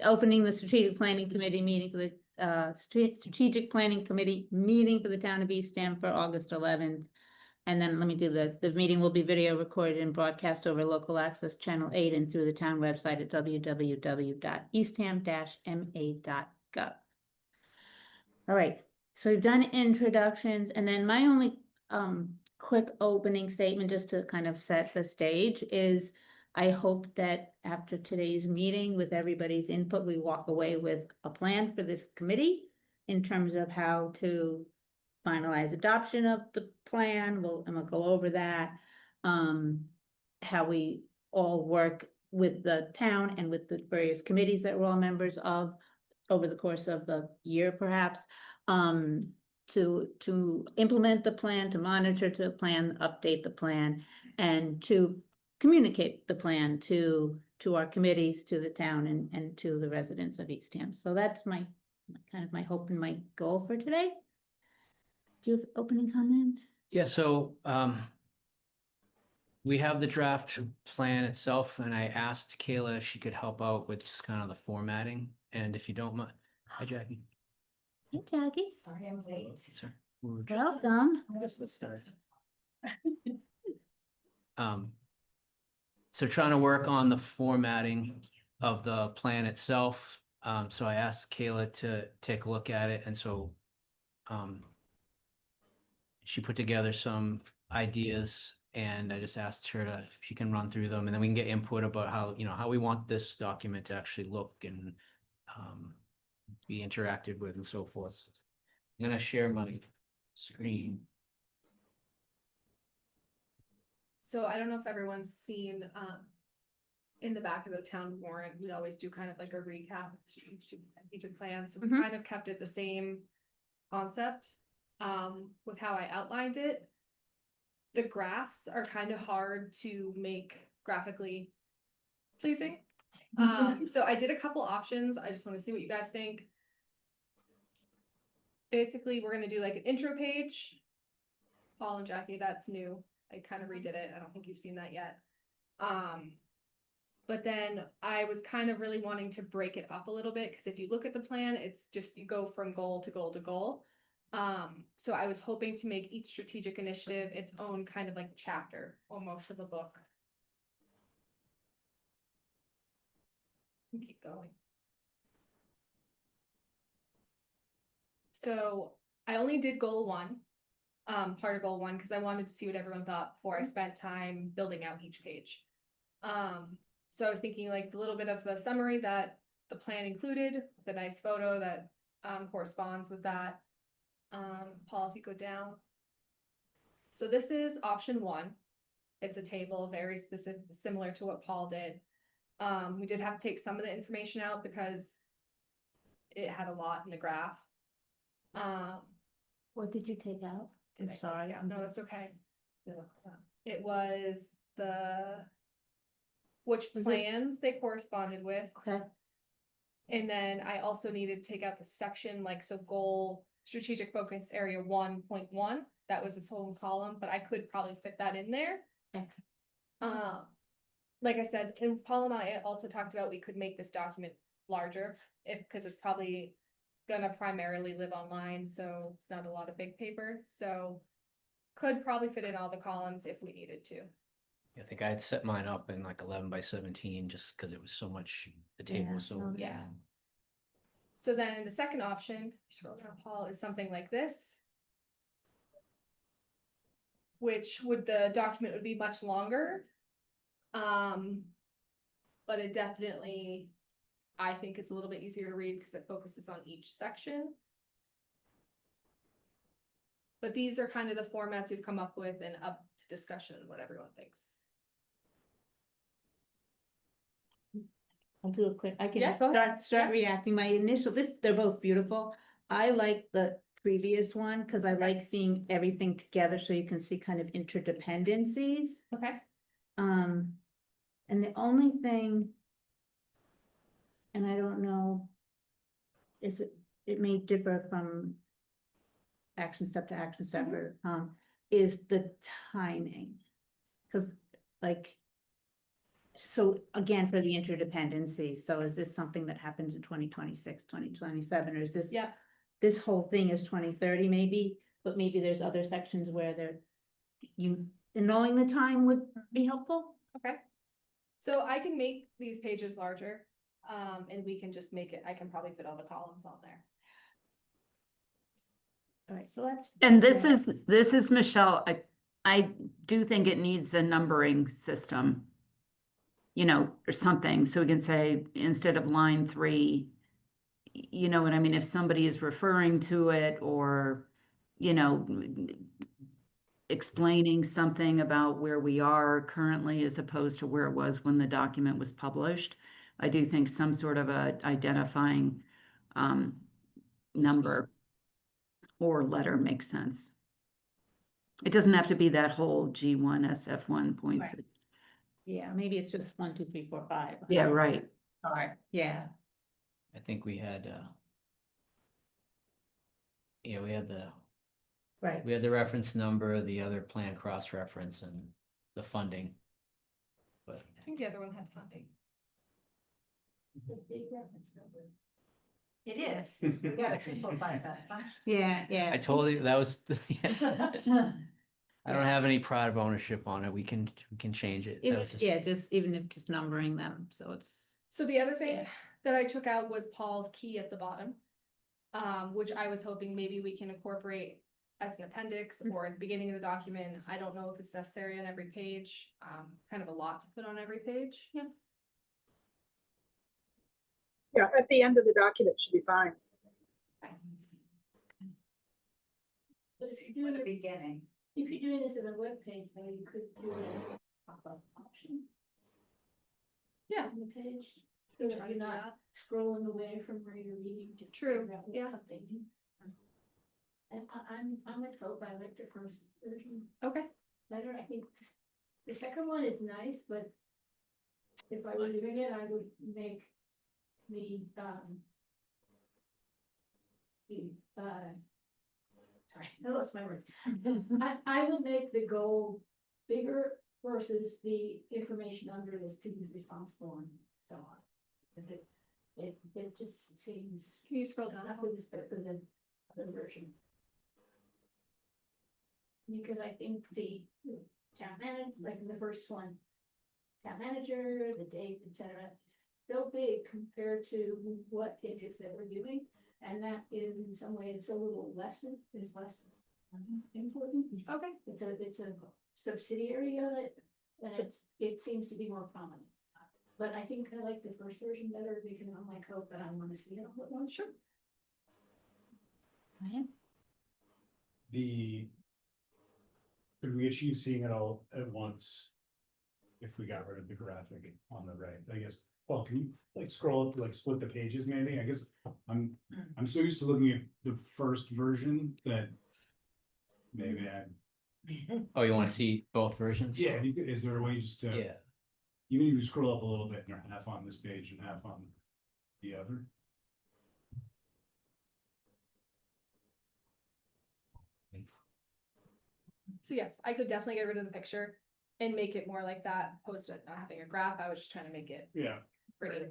Opening the Strategic Planning Committee meeting for the Strategic Planning Committee meeting for the town of Eastham for August 11th. And then let me do the meeting will be video recorded and broadcast over local access channel 8 and through the town website at www.eastham-ma.gov. All right, so we've done introductions, and then my only quick opening statement, just to kind of set the stage, is I hope that after today's meeting, with everybody's input, we walk away with a plan for this committee in terms of how to finalize adoption of the plan. And we'll go over that, how we all work with the town and with the various committees that we're all members of over the course of the year, perhaps, to implement the plan, to monitor the plan, update the plan, and to communicate the plan to our committees, to the town, and to the residents of Eastham. So that's my kind of my hope and my goal for today. Do you have opening comments? Yeah, so we have the draft plan itself, and I asked Kayla if she could help out with just kind of the formatting. And if you don't mind, hi Jackie. Hey Jackie. Sorry, I'm late. Sorry. Welcome. Let's start. So trying to work on the formatting of the plan itself. So I asked Kayla to take a look at it, and so she put together some ideas, and I just asked her if she can run through them, and then we can get input about how, how we want this document to actually look and be interacted with and so forth. I'm gonna share my screen. So I don't know if everyone's seen, in the back of the town warrant, we always do kind of like a recap of the strategic plan. So we kind of kept it the same concept, with how I outlined it. The graphs are kind of hard to make graphically pleasing. So I did a couple options. I just want to see what you guys think. Basically, we're going to do like an intro page. Paul and Jackie, that's new. I kind of redid it. I don't think you've seen that yet. But then I was kind of really wanting to break it up a little bit, because if you look at the plan, it's just you go from goal to goal to goal. So I was hoping to make each strategic initiative its own kind of like chapter almost of a book. Keep going. So I only did goal 1, part of goal 1, because I wanted to see what everyone thought before I spent time building out each page. So I was thinking like the little bit of the summary that the plan included, the nice photo that corresponds with that. Paul, if you go down. So this is option 1. It's a table very specific, similar to what Paul did. We did have to take some of the information out because it had a lot in the graph. What did you take out? I'm sorry. Yeah, no, that's okay. It was which plans they corresponded with. Okay. And then I also needed to take out the section, like, so goal strategic focus area 1.1. That was its own column, but I could probably fit that in there. Okay. Like I said, and Paul and I also talked about we could make this document larger because it's probably gonna primarily live online, so it's not a lot of big paper. So could probably fit in all the columns if we needed to. I think I had set mine up in like 11 by 17 just because it was so much, the table was so yeah. So then the second option, scroll down, Paul, is something like this, which the document would be much longer. But it definitely, I think it's a little bit easier to read because it focuses on each section. But these are kind of the formats we've come up with and up to discussion, what everyone thinks. I'll do a quick, I can start reacting. My initial, they're both beautiful. I like the previous one because I like seeing everything together so you can see kind of interdependencies. Okay. And the only thing, and I don't know if it may differ from action step to action step, is the timing. Because like So again, for the interdependency, so is this something that happens in 2026, 2027, or is this? Yeah, This whole thing is 2030 maybe, but maybe there's other sections where knowing the time would be helpful? okay. So I can make these pages larger, and we can just make it, I can probably fit all the columns on there. All right, so let's. And this is Michelle, I do think it needs a numbering system. You know, or something, so we can say, instead of line 3, you know what I mean, if somebody is referring to it or, you know, explaining something about where we are currently as opposed to where it was when the document was published. I do think some sort of a identifying number or letter makes sense. It doesn't have to be that whole G1 SF1.6. Yeah, maybe it's just 1, 2, 3, 4, 5. Yeah, right. All right, yeah. I think we had, yeah, we had Right. the reference number, the other plan cross-reference and the funding. But I think the other one had funding. It is. We gotta simplify that, huh? Yeah, yeah. I told you that was, I don't have any pride of ownership on it. We can change it. That was just- Yeah, just even if just numbering them, so it's. So the other thing that I took out was Paul's key at the bottom. Which I was hoping maybe we can incorporate as an appendix or at the beginning of the document. I don't know if it's necessary on every page. Kind of a lot to put on every page. Yeah. Yeah, at the end of the document should be fine. But if For you're the doing, beginning. if you're doing this in a web page, though, you could do a pop-up option. Yeah. On the page, Can so try that to you're do not scrolling away from where you're reading to. True, figure out yeah. Something. And I'm with Hope, I like the first version Okay. better, I think the second one is nice, but if I were doing it, I would make the, sorry, I lost my words. I would make the goal bigger versus the information under this to be responsible and so on. If it just seems. Can you scroll down? Enough of this, but for the other version. Because I think the town manager, like in the first one, town manager, the date, et cetera, is so big compared to what it is that we're doing. And that is in some ways a little less important. Okay. It's a subsidiary of it, and it seems to be more prominent. But I think I like the first version better because I'm like, hope that I want to see it a little more. Sure. Could we achieve seeing it all at once? If we got rid of the graphic on the right, I guess, well, can you like scroll up, like split the pages maybe? I guess I'm so used to looking at the first version that maybe Oh, you want to see both versions? yeah, is there a way just to, Yeah. even if you scroll up a little bit and you're half on this page and half on the other? So yes, I could definitely get rid of the picture and make it more like that, post it not having a graph. I was just trying to make it Yeah. pretty.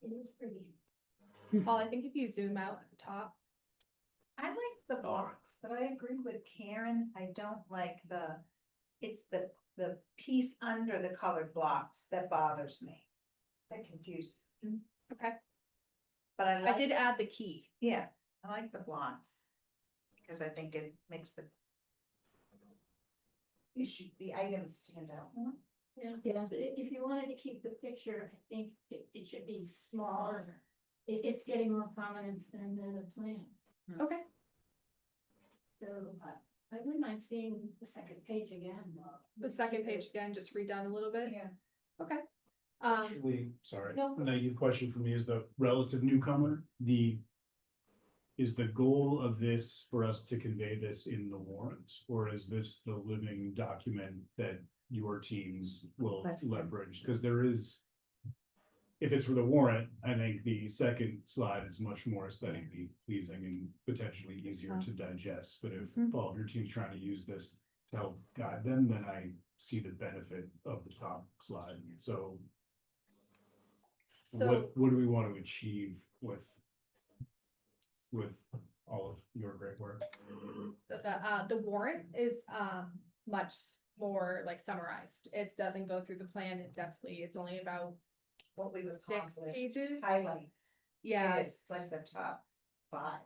It is pretty. Paul, I think if you zoom out at the top, I like the blocks, but I agree with Karen. I don't like it's the piece under the colored blocks that bothers me. That confuses me. okay, But I I like, did add the key. yeah, I like the blocks. Because I think it makes the items stand out more. Yeah, but if you wanted to keep the picture, I think it should be smaller. It's getting more prominence than the plan. Okay, So I wouldn't mind seeing the second page again. the second page again, just redone a little bit. Yeah. Okay. Actually, sorry, no. a naive question for me is the relative newcomer, is the goal of this for us to convey this in the warrant, or is this the living document that your teams will Question. leverage? Because there is, if it's for the warrant, I think the second slide is much more aesthetically pleasing and potentially easier to digest. But if Mhm. all of your team's trying to use this to help guide them, then I see the benefit of the top slide. So So, what do we want to achieve with all of your great work? the warrant is, much more like summarized. It doesn't go through the plan in depthly. It's only about, What we would 6 accomplish, pages. highlights. Yeah, It's like the top 5.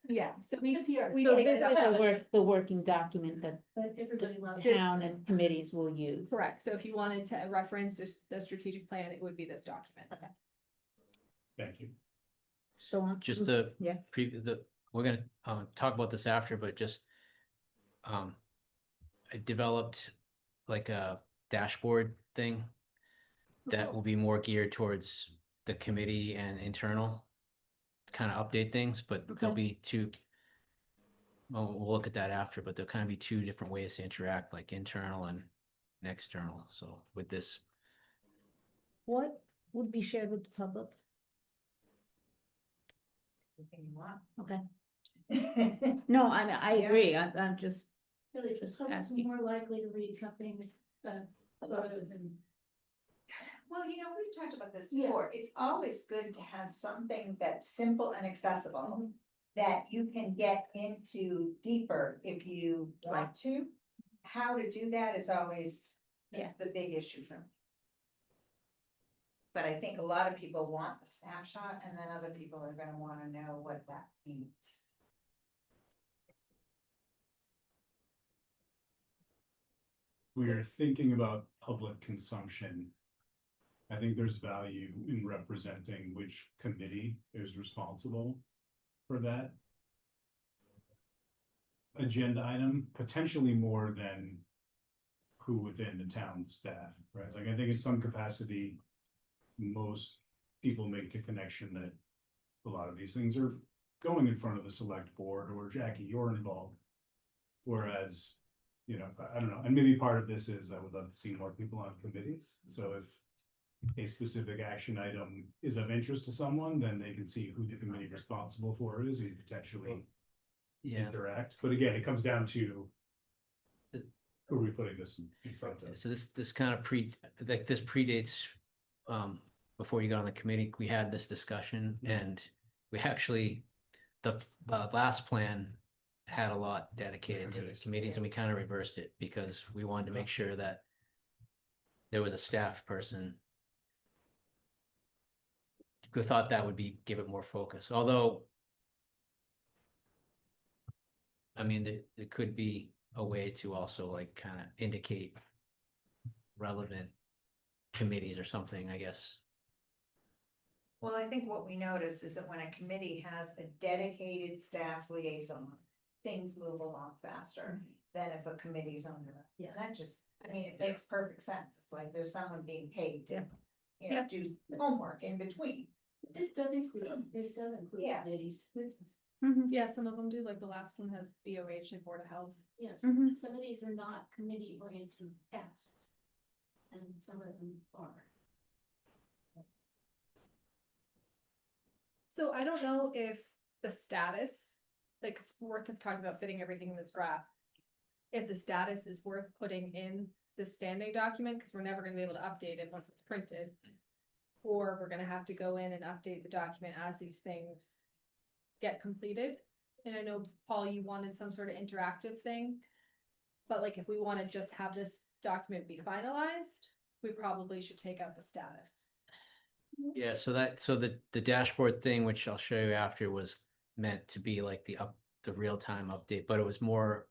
yeah, so we So take this that is out. the working document that the town and committees will use. Correct, so if you wanted to reference the strategic plan, it would be this document. Thank you. So. Just the Yeah. we're gonna talk about this after, but just I developed like a dashboard thing that will be more geared towards the committee and internal, kind of update things, but there'll Okay. be two. Well, we'll look at that after, but there'll kind of be two different ways to interact, like internal and external. So with this, What would be shared with the public? Anything you want. Okay. Well, No, I mean, I Yeah. agree. I'm just. Really So someone's asking. more likely to read something, rather than. we've talked about this Yeah. before. It's always good to have something that's simple and accessible that you can get into deeper if you want to. How to do that is always Yeah. the big issue for me. But I think a lot of people want the snapshot, and then other people are gonna wanna know what that means. We are thinking about public consumption. I think there's value in representing which committee is responsible for that agenda item, potentially more than who within the town staff, right? Like, I think in some capacity, most people make the connection that a lot of these things are going in front of the select board, or Jackie, you're involved. Whereas, I don't know, and maybe part of this is I would love to see more people on committees. So if a specific action item is of interest to someone, then they can see who the committee responsible for it is and potentially interact. But again, it comes down to who are we putting this in front of? So this kind of this predates before you got on the committee. We had this discussion, and we actually the last plan had a lot dedicated to the committees, and we kind of reversed it because we wanted to make sure that there was a staff person who thought that would give it more focus. Although, I mean, there could be a way to also like kind of indicate relevant committees or something, I guess. Well, I think what we notice is that when a committee has a dedicated staff liaison, things move along faster than if a committee's on their own. Yeah. That just, it makes perfect sense. It's like there's someone being paid to, Yeah. do homework in between. This does include Yeah. committees. Yeah, some of them do, like the last one has BOH and Board of Health. Yes, Mhm. some of these are not committee oriented tasks. And some of them are. So I don't know if the status, like it's worth talking about fitting everything in this graph. If the status is worth putting in the standing document, because we're never gonna be able to update it once it's printed. Or we're gonna have to go in and update the document as these things get completed. And I know, Paul, you wanted some sort of interactive thing. But like, if we wanna just have this document be finalized, we probably should take out the status. Yeah, so the dashboard thing, which I'll show you after, was meant to be like the real-time update, but it was more,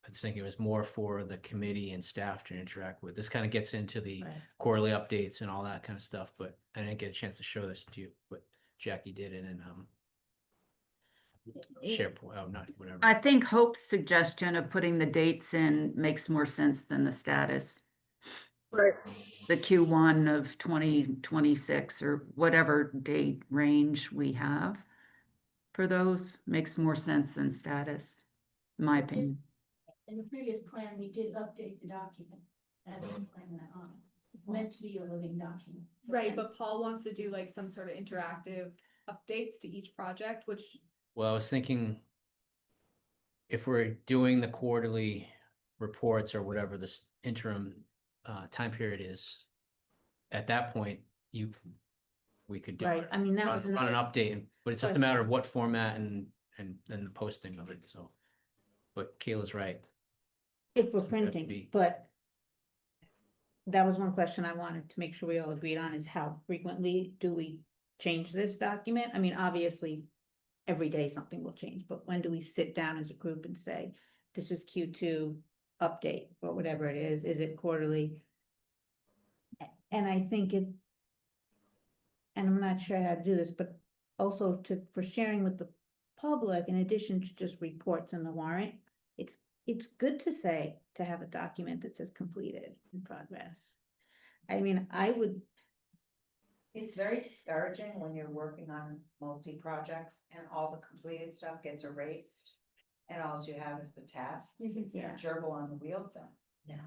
I think it was more for the committee and staff to interact with. This kind of gets into the Right. quarterly updates and all that kind of stuff, but I didn't get a chance to show this to you, but Jackie did it in SharePoint, not whatever. I think Hope's suggestion of putting the dates in makes more sense than the status. Right. The Q1 of 2026 or whatever date range we have for those makes more sense than status, in my opinion. In the previous plan, we did update the document as we planned that on. It's meant to be a living document. So Right, then- but Paul wants to do like some sort of interactive updates to each project, which, Well, I was thinking if we're doing the quarterly reports or whatever this interim time period is, at that point, we could do Right, it. I mean, that was Run an another, update, but it's just a Right. matter of what format and then the posting of it, so. But Kayla's right. if we're That'd printing, be- but that was one question I wanted to make sure we all agreed on, is how frequently do we change this document? I mean, obviously, every day something will change, but when do we sit down as a group and say, this is Q2 update, or whatever it is it quarterly? And I think it, and I'm not sure how to do this, but also for sharing with the public, in addition to just reports in the warrant, it's good to say, to have a document that says completed in progress. I mean, I would, It's very discouraging when you're working on multi-projects and all the completed stuff gets erased. And all you have is the task. It's a Yeah. gerbil on the wheel thing. Yeah.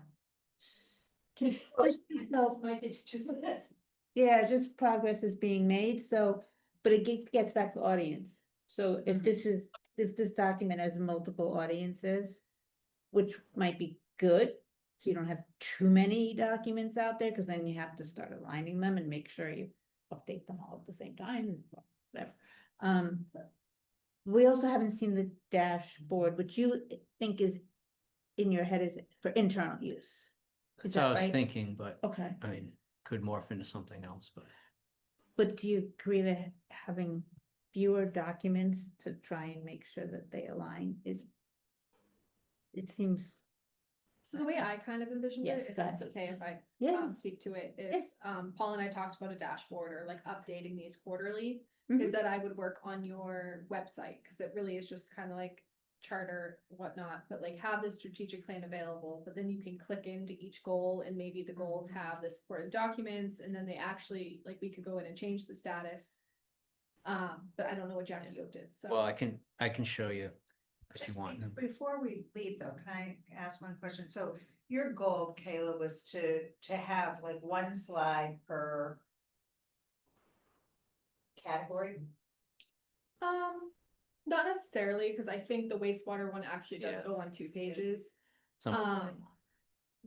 yeah, just progress is being made, so, but it gets back to audience. So if this document has multiple audiences, which might be good, so you don't have too many documents out there, because then you have to start aligning them and make sure you update them all at the same time, whatever. We also haven't seen the dashboard, which you think is in your head is for internal use. Is That's what I that was right? thinking, but Okay, I mean, could morph into something else, but. but do you agree that having fewer documents to try and make sure that they align is? It seems, so the way I kind of envisioned Yes, it, if go it's ahead. okay if I yeah. speak to it, Yes. is, Paul and I talked about a dashboard or like updating these quarterly. Mhm. Is that I would work on your website, because it really is just kind of like charter, whatnot, but like have the strategic plan available, but then you can click into each goal and maybe the goals have the supported documents, and then they actually, like, we could go in and change the status. But I don't know what Jackie Yoke did, so. Well, I can show you if you Just want. before we leave though, can I ask one question? So your goal, Kayla, was to have like one slide per category? Not necessarily, because I think the wastewater one actually does Yeah. go on 2 pages. Some,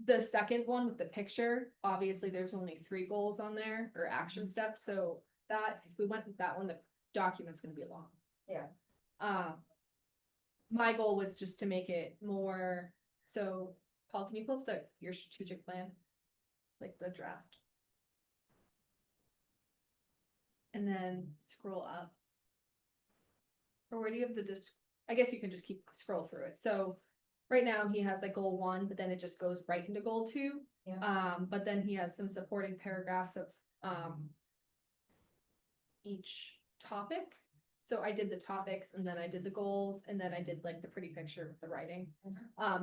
The second one with the picture, obviously there's only 3 goals on there or action steps, so that, if we went with that one, the document's gonna be long. Yeah. My goal was just to make it more, so Paul, can you pull up your strategic plan? Like the draft. And then scroll up. Or where do you have the I guess you can just keep scroll through it. So right now he has like goal 1, but then it just goes right into goal 2. Yeah. But then he has some supporting paragraphs of each topic. So I did the topics and then I did the goals and then I did like the pretty picture with the writing.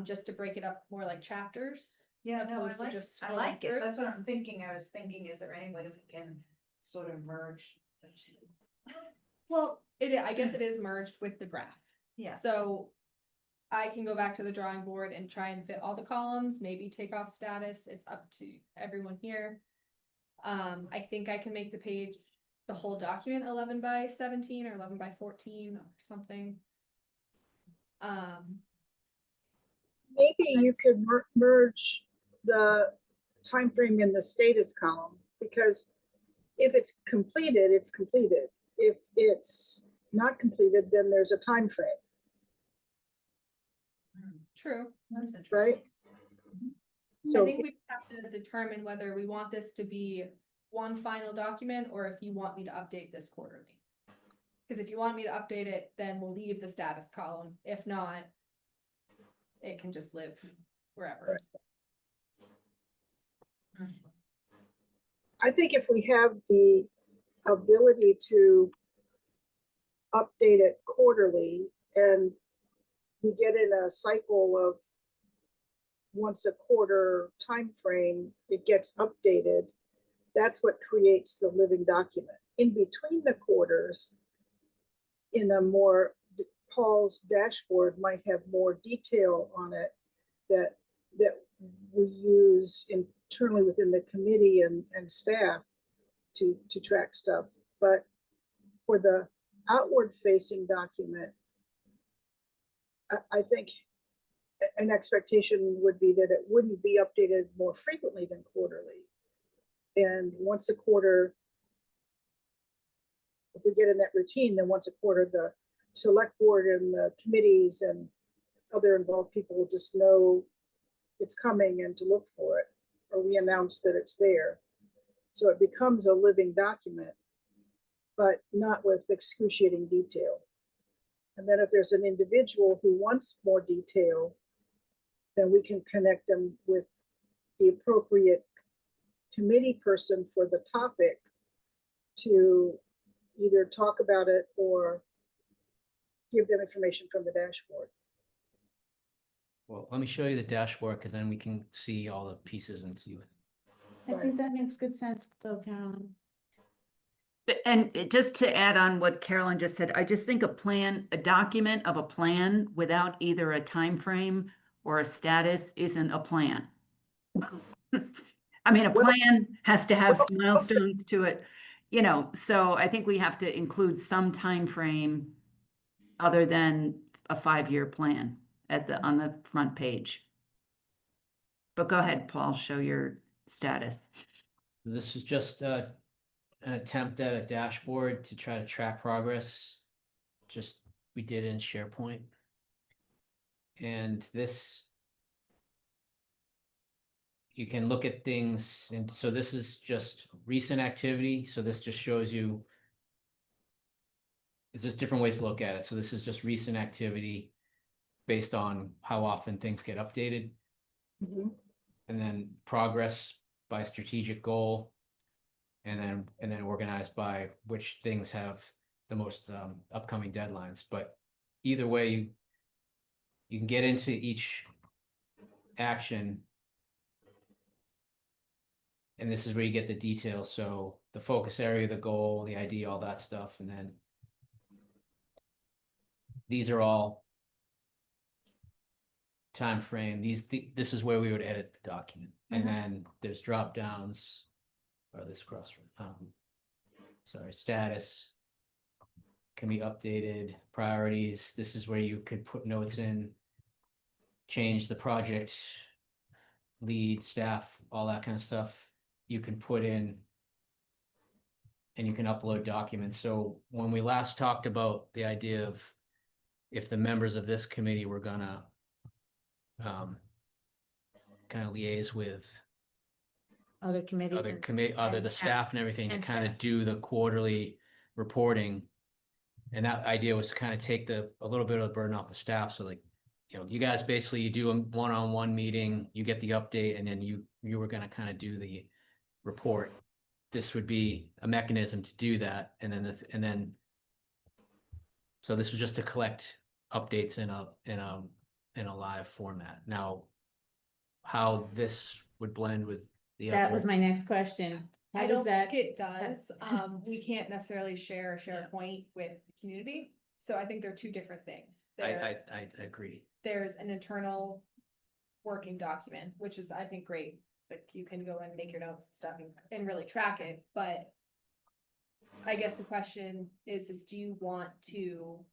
Just to break it up more like chapters. Yeah, no, opposed to just I scrolling like through. it. That's what I'm thinking. I was thinking, is there any way we can sort of merge the two? Well, I guess it is merged with the graph. Yeah. So I can go back to the drawing board and try and fit all the columns, maybe take off status. It's up to everyone here. I think I can make the whole document 11 by 17 or 11 by 14 or something. Maybe you could merge the time frame in the status column, because if it's completed, it's completed. If it's not completed, then there's a time frame, True. That's interesting. right? I So think we have to determine whether we want this to be one final document or if you want me to update this quarterly. Because if you want me to update it, then we'll leave the status column. If not, it can just live wherever. I think if we have the ability to update it quarterly and we get in a cycle of once a quarter time frame, it gets updated. That's what creates the living document. In between the quarters, in a more, Paul's dashboard might have more detail on it that we use in internally within the committee and staff to track stuff. But for the outward facing document, I think an expectation would be that it wouldn't be updated more frequently than quarterly. And once a quarter, if we get in that routine, then once a quarter, the select board and the committees and other involved people will just know it's coming and to look for it, or we announce that it's there. So it becomes a living document, but not with excruciating detail. And then if there's an individual who wants more detail, then we can connect them with the appropriate committee person for the topic to either talk about it or give them information from the dashboard. Well, let me show you the dashboard because then we can see all the pieces and see. I think that makes good sense though, Carolyn. And just to add on what Carolyn just said, I just think a document of a plan without either a time frame or a status isn't a plan. I mean, a plan has to have some milestones to it, you know, so I think we have to include some time frame other than a 5-year plan on the front page. But go ahead, Paul, show your status. This is just an attempt at a dashboard to try to track progress. Just we did in SharePoint. And this, you can look at things, and so this is just recent activity. So this just shows you, it's just different ways to look at it. So this is just recent activity based on how often things get updated. Mhm. And then progress by strategic goal, and then organized by which things have the most upcoming deadlines. But either way, you can get into each action, and this is where you get the details. So the focus area, the goal, the ID, all that stuff, and then these are all time frame. This is where we would edit the document, and then there's drop downs, or this cross. Sorry, status can be updated. Priorities. This is where you could put notes in, change the project lead, staff, all that kind of stuff. You can put in, and you can upload documents. So when we last talked about the idea of if the members of this committee were gonna kind of liaise with Other committees. the and- staff and everything to and kind of staff. do the quarterly reporting. And that idea was to kind of take a little bit of the burden off the staff. So like, you know, you guys basically, you do a one-on-one meeting, you get the update, and then you were going to kind of do the report. This would be a mechanism to do that. And then so this was just to collect updates in a live format. Now, how this would blend with the That other. was my next question. How I does don't that? think it does. We can't necessarily share a SharePoint with the community. So I think they're two different things. I agree. There's an internal working document, which is, I think, great. Like you can go and make your notes and stuff and really track it. But I guess the question is do you want to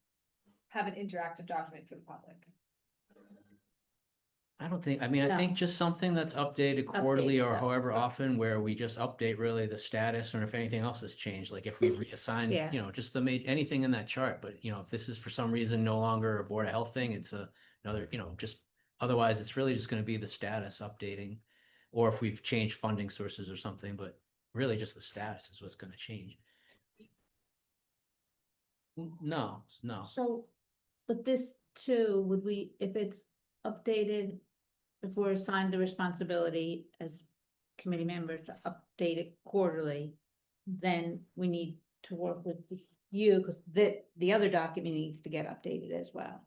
have an interactive document for the public? I don't think, I mean, I No. think just something that's updated quarterly or Updated, however often, where we just update really the status, or if anything else has changed, like if we reassign, Yeah. you know, just anything in that chart. But, you know, if this is for some reason no longer a Board of Health thing, it's another, you know, just otherwise it's really just going to be the status updating, or if we've changed funding sources or something, but really just the status is what's going to change. No. So, but this too, would we, if it's updated, if we're assigned the responsibility as committee members to update it quarterly, then we need to work with you, because the other document needs to get updated as well.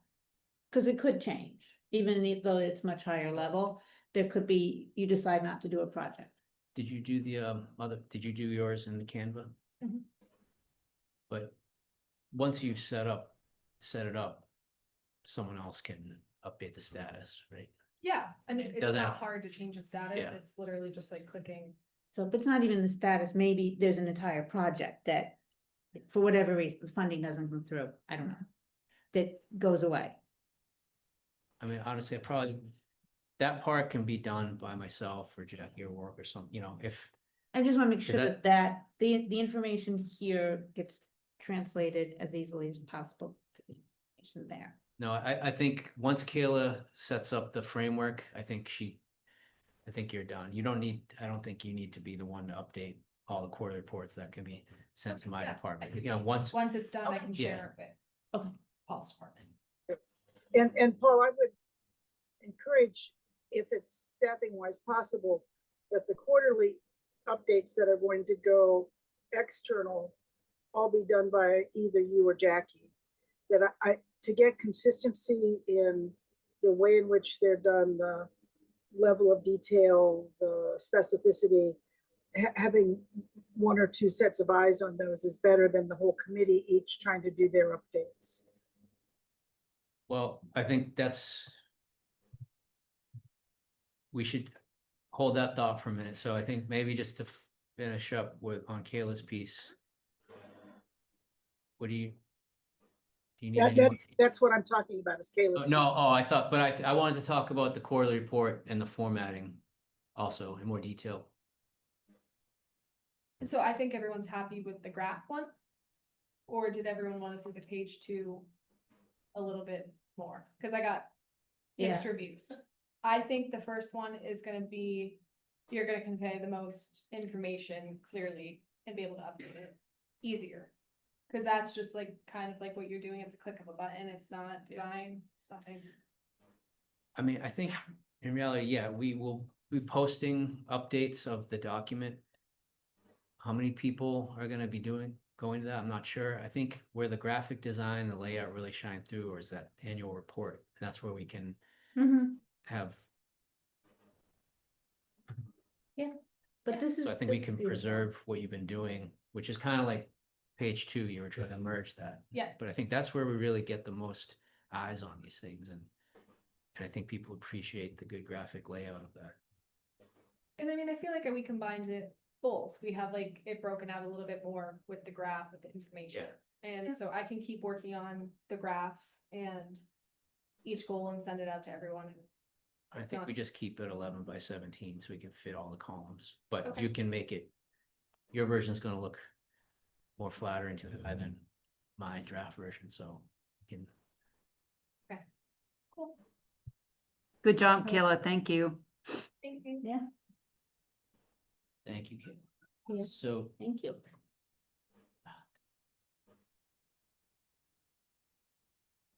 Because it could change, even though it's much higher level, there could be, you decide not to do a project. Did you do did you do yours in the Canva? Mhm. But once you've set it up, someone else can update the status, right? Yeah, and it's Doesn't not have- hard to change the status, Yeah. it's literally just like clicking. So if it's not even the status, maybe there's an entire project that, for whatever reason, the funding doesn't come through, I don't know, that goes away. I mean, honestly, that part can be done by myself or Jackie or work or something, if, I just wanna make sure that- that the information here gets translated as easily as possible to the information there. no, I think once Kayla sets up the framework, I think you're done. I don't think you need to be the one to update all the quarterly reports that can be sent to my Yeah. department, once. Once it's done, I can Yeah. share it with Okay. Paul's department. And Paul, I would encourage, if it's staffing wise possible, that the quarterly updates that are going to go external all be done by either you or Jackie. That to get consistency in the way in which they're done, the level of detail, the specificity, having one or two sets of eyes on those is better than the whole committee each trying to do their updates. Well, I think we should hold that thought for a minute. So I think maybe just to finish up on Kayla's piece. Do you need any more? That's what I'm talking about is Kayla's. No, I thought, but I wanted to talk about the quarterly report and the formatting also in more detail. So I think everyone's happy with the graph one? Or did everyone want to see the page 2 a little bit more? Cause I got mixed reviews. I think the first one is gonna be, you're gonna convey the most information clearly and be able to update it easier. Cause that's just like, kind of like what you're doing, it's a click of a button, it's not design, it's nothing. I mean, I think in reality, yeah, we will be posting updates of the document. How many people are gonna be going to that? I'm not sure. I think where the graphic design and the layout really shine through, or is that annual report. And that's where we can have. But this is. So I think we this is can beautiful. preserve what you've been doing, which is kind of like page 2, you were trying to merge that. Yeah. But I think that's where we really get the most eyes on these things, and I think people appreciate the good graphic layout of that. And I mean, I feel like we combined it both. We have like it broken out a little bit more with the graph, with the information. And so I can keep working on the graphs and each goal and send it out to everyone. I It's think not- we just keep it 11 by 17 so we can fit all the columns, but Okay. you can make it, your version's gonna look more flattering to the eye than my draft version, so you can. Cool. Good job, Kayla. Thank you. Thank you. Yeah, Thank you, Kate. Yeah. So, thank you.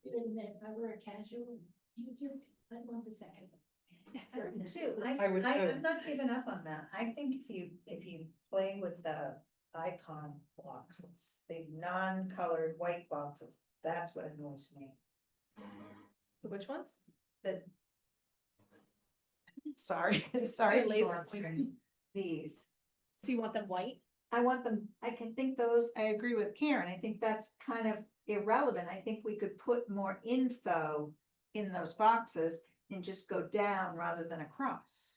Even if I were a casual user, I'd want the second. I would too. I would too. I'm not giving up on that. I think if you play with the icon boxes, the non-colored white boxes, that's what annoys me. Which ones? That. Sorry, sorry. They're people laser on screen. These. So you want them white? I want them, I can think those, I agree with Karen, I think that's kind of irrelevant, I think we could put more info in those boxes and just go down rather than across.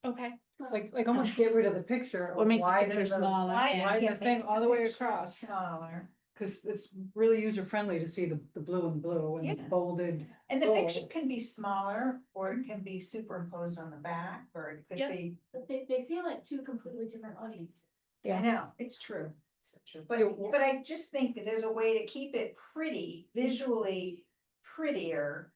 Okay. Like almost get rid of the picture. Or make the widen picture smaller. widen Yeah, the thing make all the way picture across. Smaller, Cause it's really user friendly to see the blue and blue and Yeah. bolded. and the gold. picture can be smaller, or it can be superimposed on the back, or it could Yep. be, But they feel like two completely different audiences. Yeah. I know, it's true. It's true. But, Yeah, but I just think that there's a way to keep it pretty, visually prettier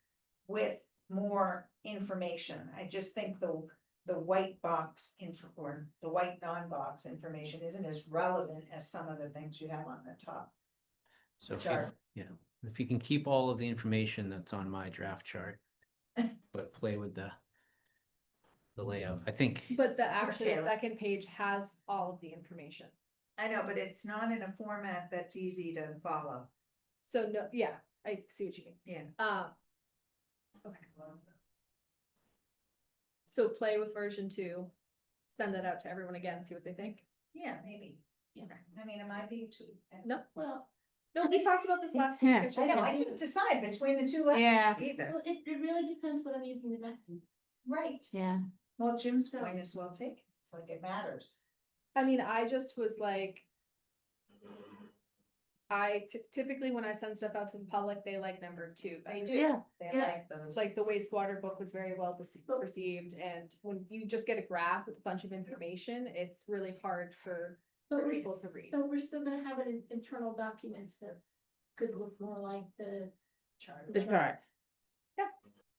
with more information. I just think the white box info, or the white non-box information isn't as relevant as some of the things you have on the top. so if Chart. if you can keep all of the information that's on my draft chart, but play with the layout, I think. But the actually Kayla. second page has all of the information. I know, but it's not in a format that's easy to follow. So no, yeah, I see what you mean. Yeah. Okay. So play with version 2, send that out to everyone again, see what they think. Yeah, maybe. Yeah. I mean, it might be too. No, Well, No, we talked about this last Yeah. week. I know, I couldn't decide between the two left Yeah. either. Well, it really depends what I'm using the vacuum. Right. Yeah, Well, Jim's point is well taken. It's like it matters. I mean, I just was like. Typically when I send stuff out to the public, they like number 2. They do. yeah, They yeah. like those. Like the wastewater book was very well received, and when you just get a graph with a bunch of information, it's really hard for people to read. So we're still gonna have it in internal documents that could look more like the chart. the chart.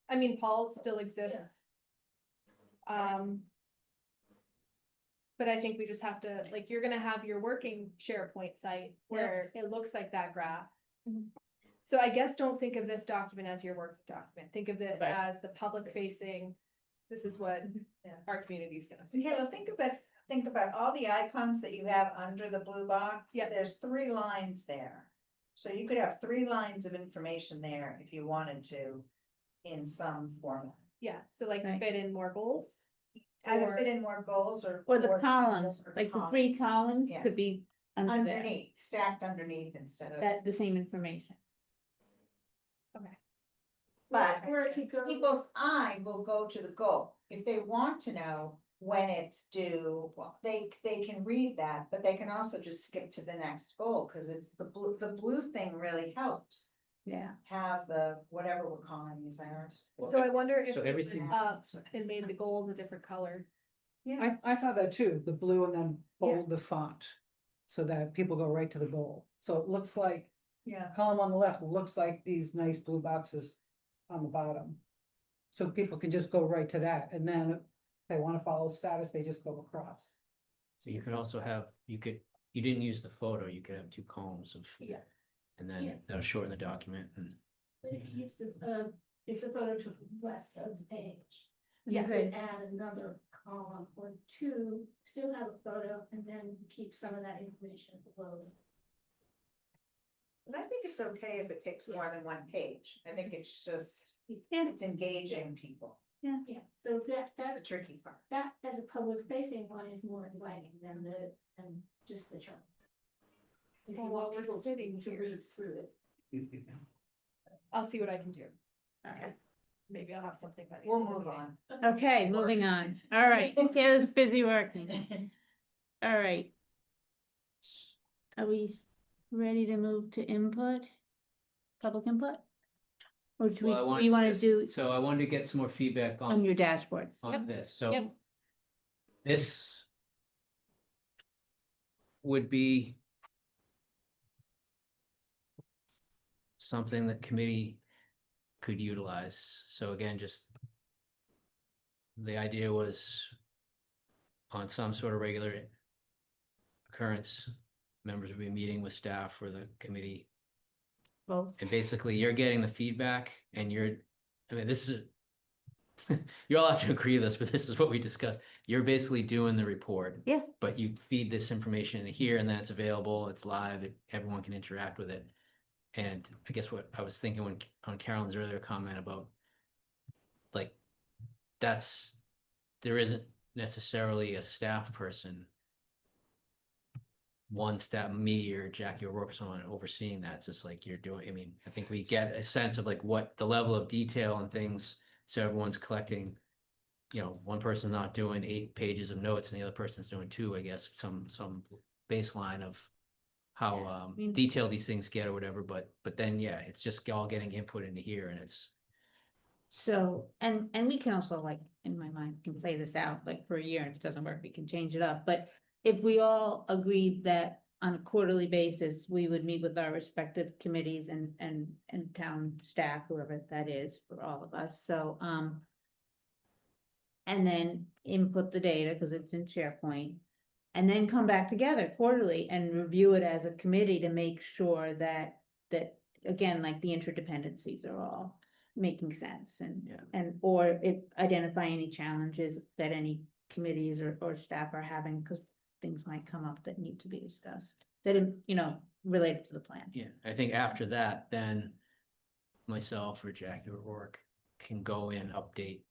I mean, Paul still exists. But I think we just have to, like, you're gonna have your working SharePoint site where it looks like that graph. Mhm. So I guess don't think of this document as your work document. Think of this Right. as the public facing, this is what our community is gonna see. Okay, well, think about all the icons that you have under the blue box. Yeah. There's 3 lines there. So you could have 3 lines of information there if you wanted to, in some format. Yeah, so like Right. fit in more goals. Either Or- fit in more goals or. Or the tables columns, or like the 3 columns Yeah. could be under there, Underneath, stacked underneath instead of. that, the same information. Okay. But Or it could go. people's eye will go to the goal. If they want to know when it's due, well, they can read that, but they can also just skip to the next goal, cause it's the blue thing really helps. Yeah. Have the, whatever we're calling these ours. So I wonder if So we everything- and made the goals a different color. Yeah, I thought that too, the blue and then Yeah. bold the font. So that people go right to the goal. So it looks like, yeah, column on the left looks like these nice blue boxes on the bottom. So people can just go right to that, and then if they wanna follow status, they just go across. So you could also have, you didn't use the photo, you could have 2 columns of. Yeah. And Yeah. then that'll shorten the document and. But if you use if the photo took west of the page. Yeah. You could add another column or 2, still have a photo, and then keep some of that information below. but I think it's okay if it takes more than 1 page. I think it's just, Yeah. it's engaging people. Yeah, so That's the that, tricky part. that as a public facing one is more inviting than just the chart. If you Well, want while we're people sitting to here. read through it. I'll see what I can do. Okay. Maybe I'll have something by the We'll end of the move meeting. on. Okay, moving on. All right, Kayla's busy working. All right. Are we ready to move to input? Public input? Or do Well, I wanted we to want to just- do So I wanted to get some more feedback on on, your dashboard? on Yep. this, so. Yep. This. Would be. Something the committee could utilize, so again, just. The idea was. On some sort of regular. Occurrence, members will be meeting with staff or the committee. Both. And basically, you're getting the feedback and I mean, this is. You all have to agree with this, but this is what we discussed. You're basically doing the report. Yeah. But you feed this information into here and then it's available, it's live, everyone can interact with it. And I guess what I was thinking when, on Carolyn's earlier comment about. Like, there isn't necessarily a staff person. One staff, me or Jackie or Rourke or someone overseeing that, it's just like you're doing, I mean, I think we get a sense of like what the level of detail and things, so everyone's collecting. You know, one person's not doing 8 pages of notes and the other person's doing 2, I guess, some baseline of. How I mean- detailed these things get or whatever, but then, yeah, it's just all getting input into here and it's. So, and we can also like, in my mind, can play this out like for a year, and if it doesn't work, we can change it up, but. If we all agreed that on a quarterly basis, we would meet with our respective committees and town staff, whoever that is, for all of us, so, and then input the data, because it's in SharePoint. And then come back together quarterly and review it as a committee to make sure that, again, like the interdependencies are all making sense Yeah. or if identify any challenges that any committees or staff are having, because things might come up that need to be discussed, that, related to the plan. Yeah, I think after that, then myself or Jackie or Rourke can go in, update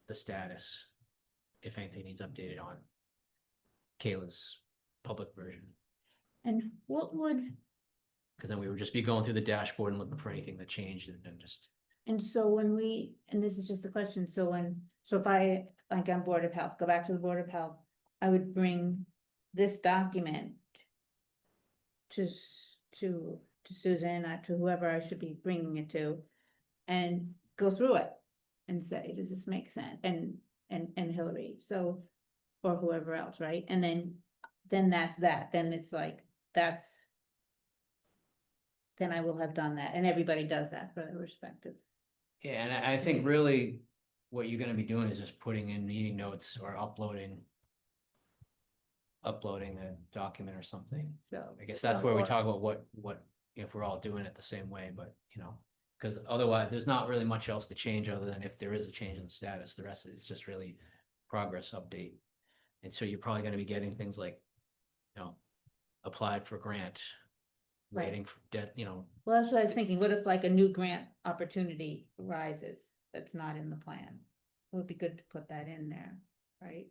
the status. If anything needs updated on Kayla's public version. And what would, Cause then we would just be going through the dashboard and looking for anything that changed and then just, And so when and this is just a question, so if I, like on Board of Health, go back to the Board of Health, I would bring this document to Susan, or to whoever I should be bringing it to, and go through it and say, does this make sense? And Hillary, so, or whoever else, right? And then that's that, then it's like, then I will have done that, and everybody does that for their respective. yeah, and I think really what you're gonna be doing is just putting in meeting notes or uploading a document or something. So. I guess that's where we talk about what, if we're all doing it the same way, but you know, because otherwise there's not really much else to change other than if there is a change in status, the rest of it's just really progress update. And so you're probably gonna be getting things like, you know, applied for grant, Right. waiting for debt, you know, Well, that's what I was thinking, what if like a new grant opportunity arises that's not in the plan? It would be good to put that in there, right?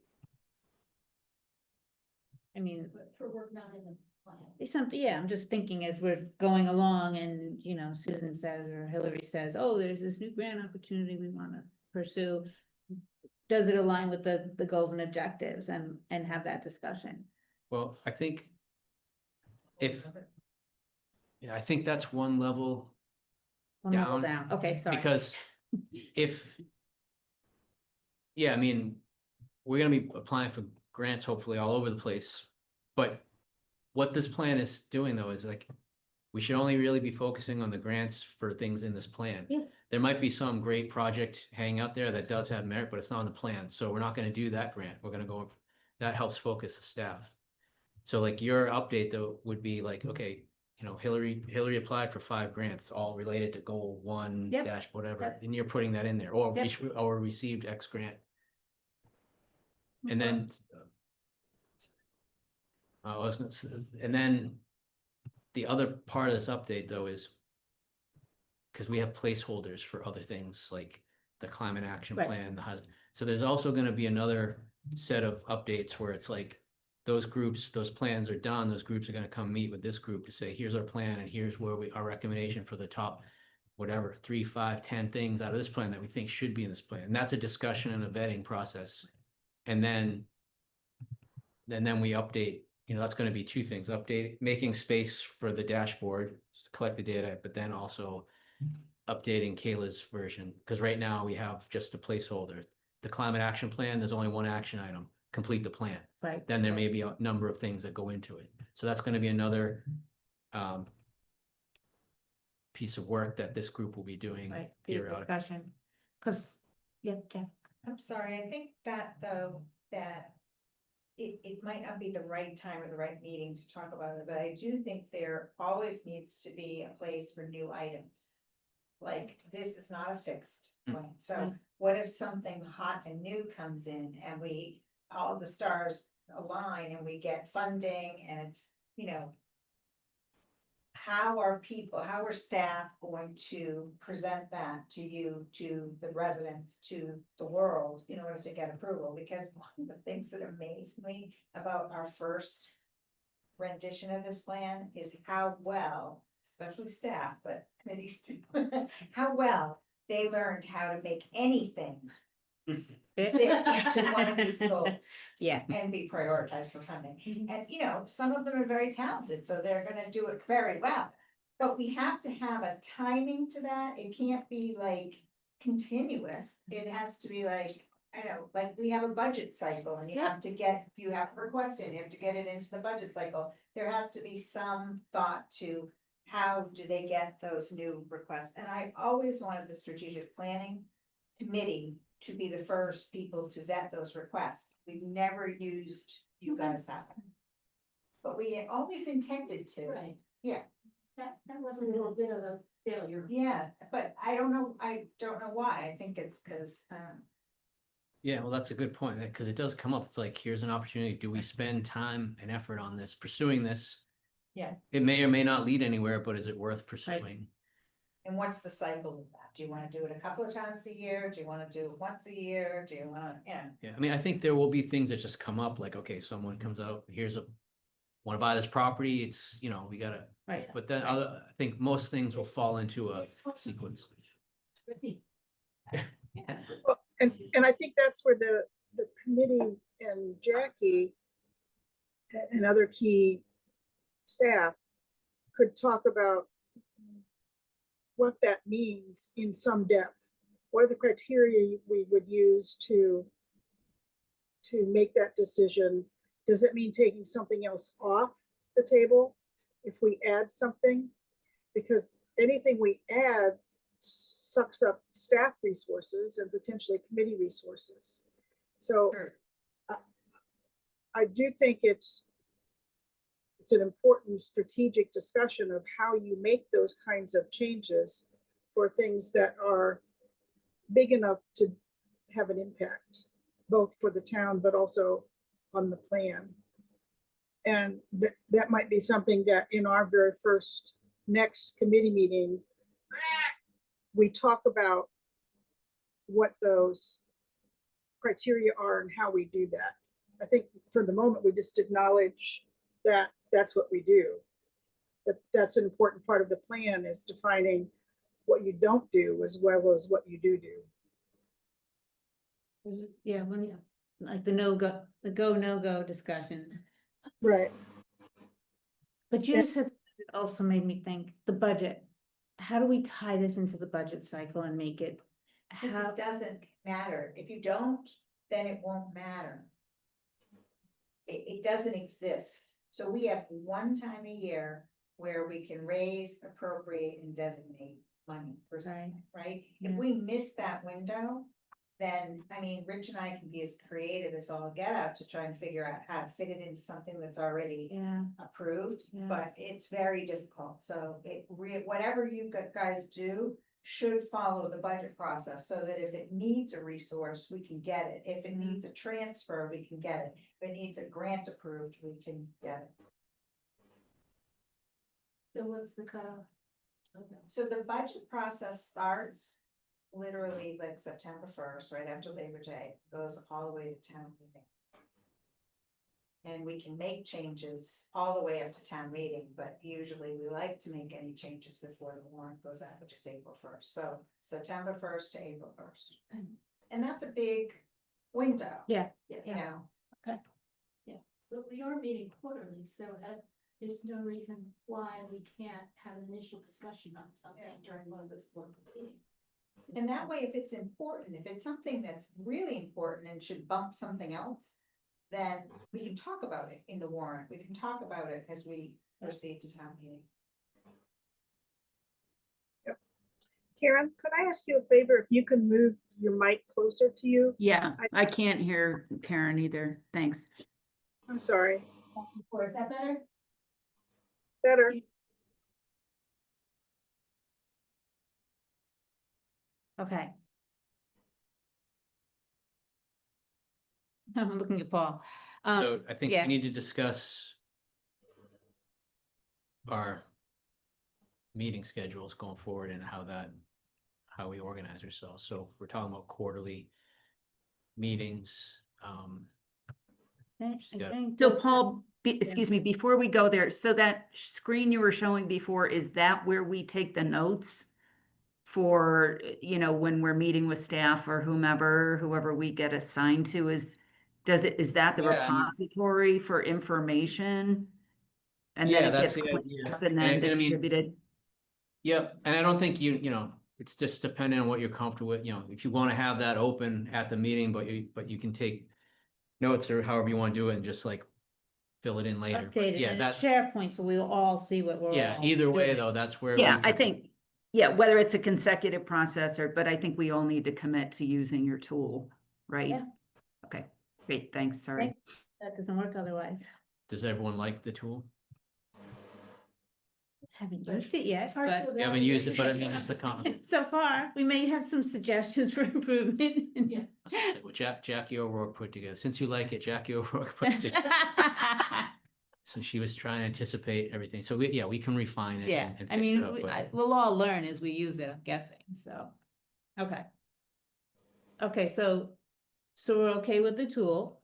I mean, For work not in the plan. it's something, yeah, I'm just thinking as we're going along and, you know, Susan says, or Hillary says, oh, there's this new grant opportunity we wanna pursue. Does it align with the goals and objectives and have that discussion? well, I think yeah, I think that's one level. One level Down, down, okay, sorry. because yeah, I mean, we're gonna be applying for grants hopefully all over the place. But what this plan is doing though is like, we should only really be focusing on the grants for things in this plan. Yeah. There might be some great project hanging out there that does have merit, but it's not on the plan, so we're not gonna do that grant. We're gonna go, that helps focus the staff. So like your update though would be like, okay, you know, Hillary applied for 5 grants, all related to goal 1 Yep. dash whatever, Yep. and you're putting that in there, or Yep. or received X grant. And then I was gonna say, and then the other part of this update though is because we have placeholders for other things like the climate action Right. plan, so there's also gonna be another set of updates where it's like those groups, those plans are done, those groups are gonna come meet with this group to say, here's our plan and here's where our recommendation for the top, whatever, 3, 5, 10 things out of this plan that we think should be in this plan. And that's a discussion and a vetting process. And then we update, you know, that's gonna be 2 things, making space for the dashboard to collect the data, but then also updating Kayla's version, because right now we have just a placeholder. The climate action plan, there's only 1 action item, complete the plan. Right. Then there may be a number of things that go into it. So that's gonna be another piece of work that this group will be doing Right, be a periodically. discussion, cause, yeah, Jack. I'm sorry, I think that though, that it might not be the right time or the right meeting to talk about it, but I do think there always needs to be a place for new items. Like, this is not a fixed plan, so what if something hot and new comes in and all the stars align and we get funding and it's, you know. How are staff going to present that to you, to the residents, to the world, in order to get approval? Because one of the things that amazed me about our first rendition of this plan is how well, especially staff, but committees too, how well they learned how to make anything fit into one of these scopes. Yeah. And be prioritized for funding. And, you know, some of them are very talented, so they're gonna do it very well. But we have to have a timing to that. It can't be like continuous. It has to be like, I know, like we have a budget cycle and you have a request in, you have to get it into the budget cycle. There has to be some thought to how do they get those new requests? And I always wanted the Strategic Planning Committee to be the first people to vet those requests. We've never used you guys that way. But we always intended to. Right. Yeah. That was a little bit of a failure. Yeah, but I don't know why. I think it's because, Yeah, well, that's a good point, because it does come up. It's like, here's an opportunity. Do we spend time and effort on this, pursuing this? Yeah. It may or may not lead anywhere, but is it worth pursuing? and what's the cycle of that? Do you wanna do it a couple of times a year? Do you wanna do it once a year? Do you wanna, Yeah, I mean, I think there will be things that just come up, like, okay, someone comes out, wanna buy this property, it's, you know, we gotta Right, But then other, I think most things will fall into a sequence. Well, and I think that's where the committee and Jackie and other key staff could talk about what that means in some depth. What are the criteria we would use to make that decision? Does it mean taking something else off the table if we add something? Because anything we add sucks up staff resources and potentially committee resources. So I do think it's an important strategic discussion of how you make those kinds of changes for things that are big enough to have an impact, both for the town, but also on the plan. And that might be something that in our very first next committee meeting, we talk about what those criteria are and how we do that. I think for the moment, we just acknowledge that that's what we do. That's an important part of the plan, is defining what you don't do as well as what you do. yeah, like the go, no-go discussions. Right. But you said, it also made me think, the budget. How do we tie this into the budget cycle and make it? Because How, it doesn't matter. If you don't, then it won't matter. It doesn't exist. So we have one time a year where we can raise, appropriate, and designate money for something, right? If Yeah. we miss that window, then, I mean, Rich and I can be as creative as all get out to try and figure out how to fit it into something that's already yeah, approved, Yeah. but it's very difficult. So whatever you guys do should follow the budget process, so that if it needs a resource, we can get it. If it needs a transfer, we can get it. If it needs a grant approved, we can get it. So what's the cutoff? Okay. So the budget process starts literally like September 1st, right after Labor Day, goes all the way to town meeting. And we can make changes all the way up to town meeting, but usually we like to make any changes before the warrant goes out, which is April 1st. So September 1st to April 1st. And that's a big window. yeah, You know, But we are meeting quarterly, so there's no reason why we can't have an initial discussion on something during one of those board meetings. and that way, if it's important, if it's something that's really important and should bump something else, then we can talk about it in the warrant. We can talk about it as we proceed to town meeting. Karen, could I ask you a favor? If you can move your mic closer to you? Yeah, I can't hear Karen either. Thanks. I'm sorry. Is that better? Better. okay. I'm looking at Paul. So I think we yeah. need to discuss our meeting schedules going forward and how we organize ourselves. So if we're talking about quarterly meetings. I Just got- think So that's- Paul, excuse me, before we go there, so that screen you were showing before, is that where we take the notes for, when we're meeting with staff or whoever we get assigned to, is that the Yeah, I mean- repository for information? And Yeah, then it that's gets the cleaned idea. up and And then I mean- distributed? Yep, and I don't think it's just depending on what you're comfortable with, if you want to have that open at the meeting, but you can take notes or however you want to do it and just like fill it in later. But Updated yeah, in that's, SharePoint, so we'll all see what we're yeah, all either way doing. though, that's where. Yeah, we I can- think, whether it's a consecutive process but I think we all need to commit to using your tool, right? Yeah. Okay, great, thanks, sorry. That doesn't work otherwise. Does everyone like the tool? Haven't used it yet, It's hard to but You haven't used it, but I mean, it's the comment. so far, we may have some suggestions for improvement. Yeah. What Jackie O'Rourke put together. Since you like it, Jackie O'Rourke put it together. So she was trying to anticipate everything. So we can refine it. Yeah, and I fix mean, it up, but- we'll all learn as we use it, I'm guessing, so. Okay. Okay, so we're okay with the tool.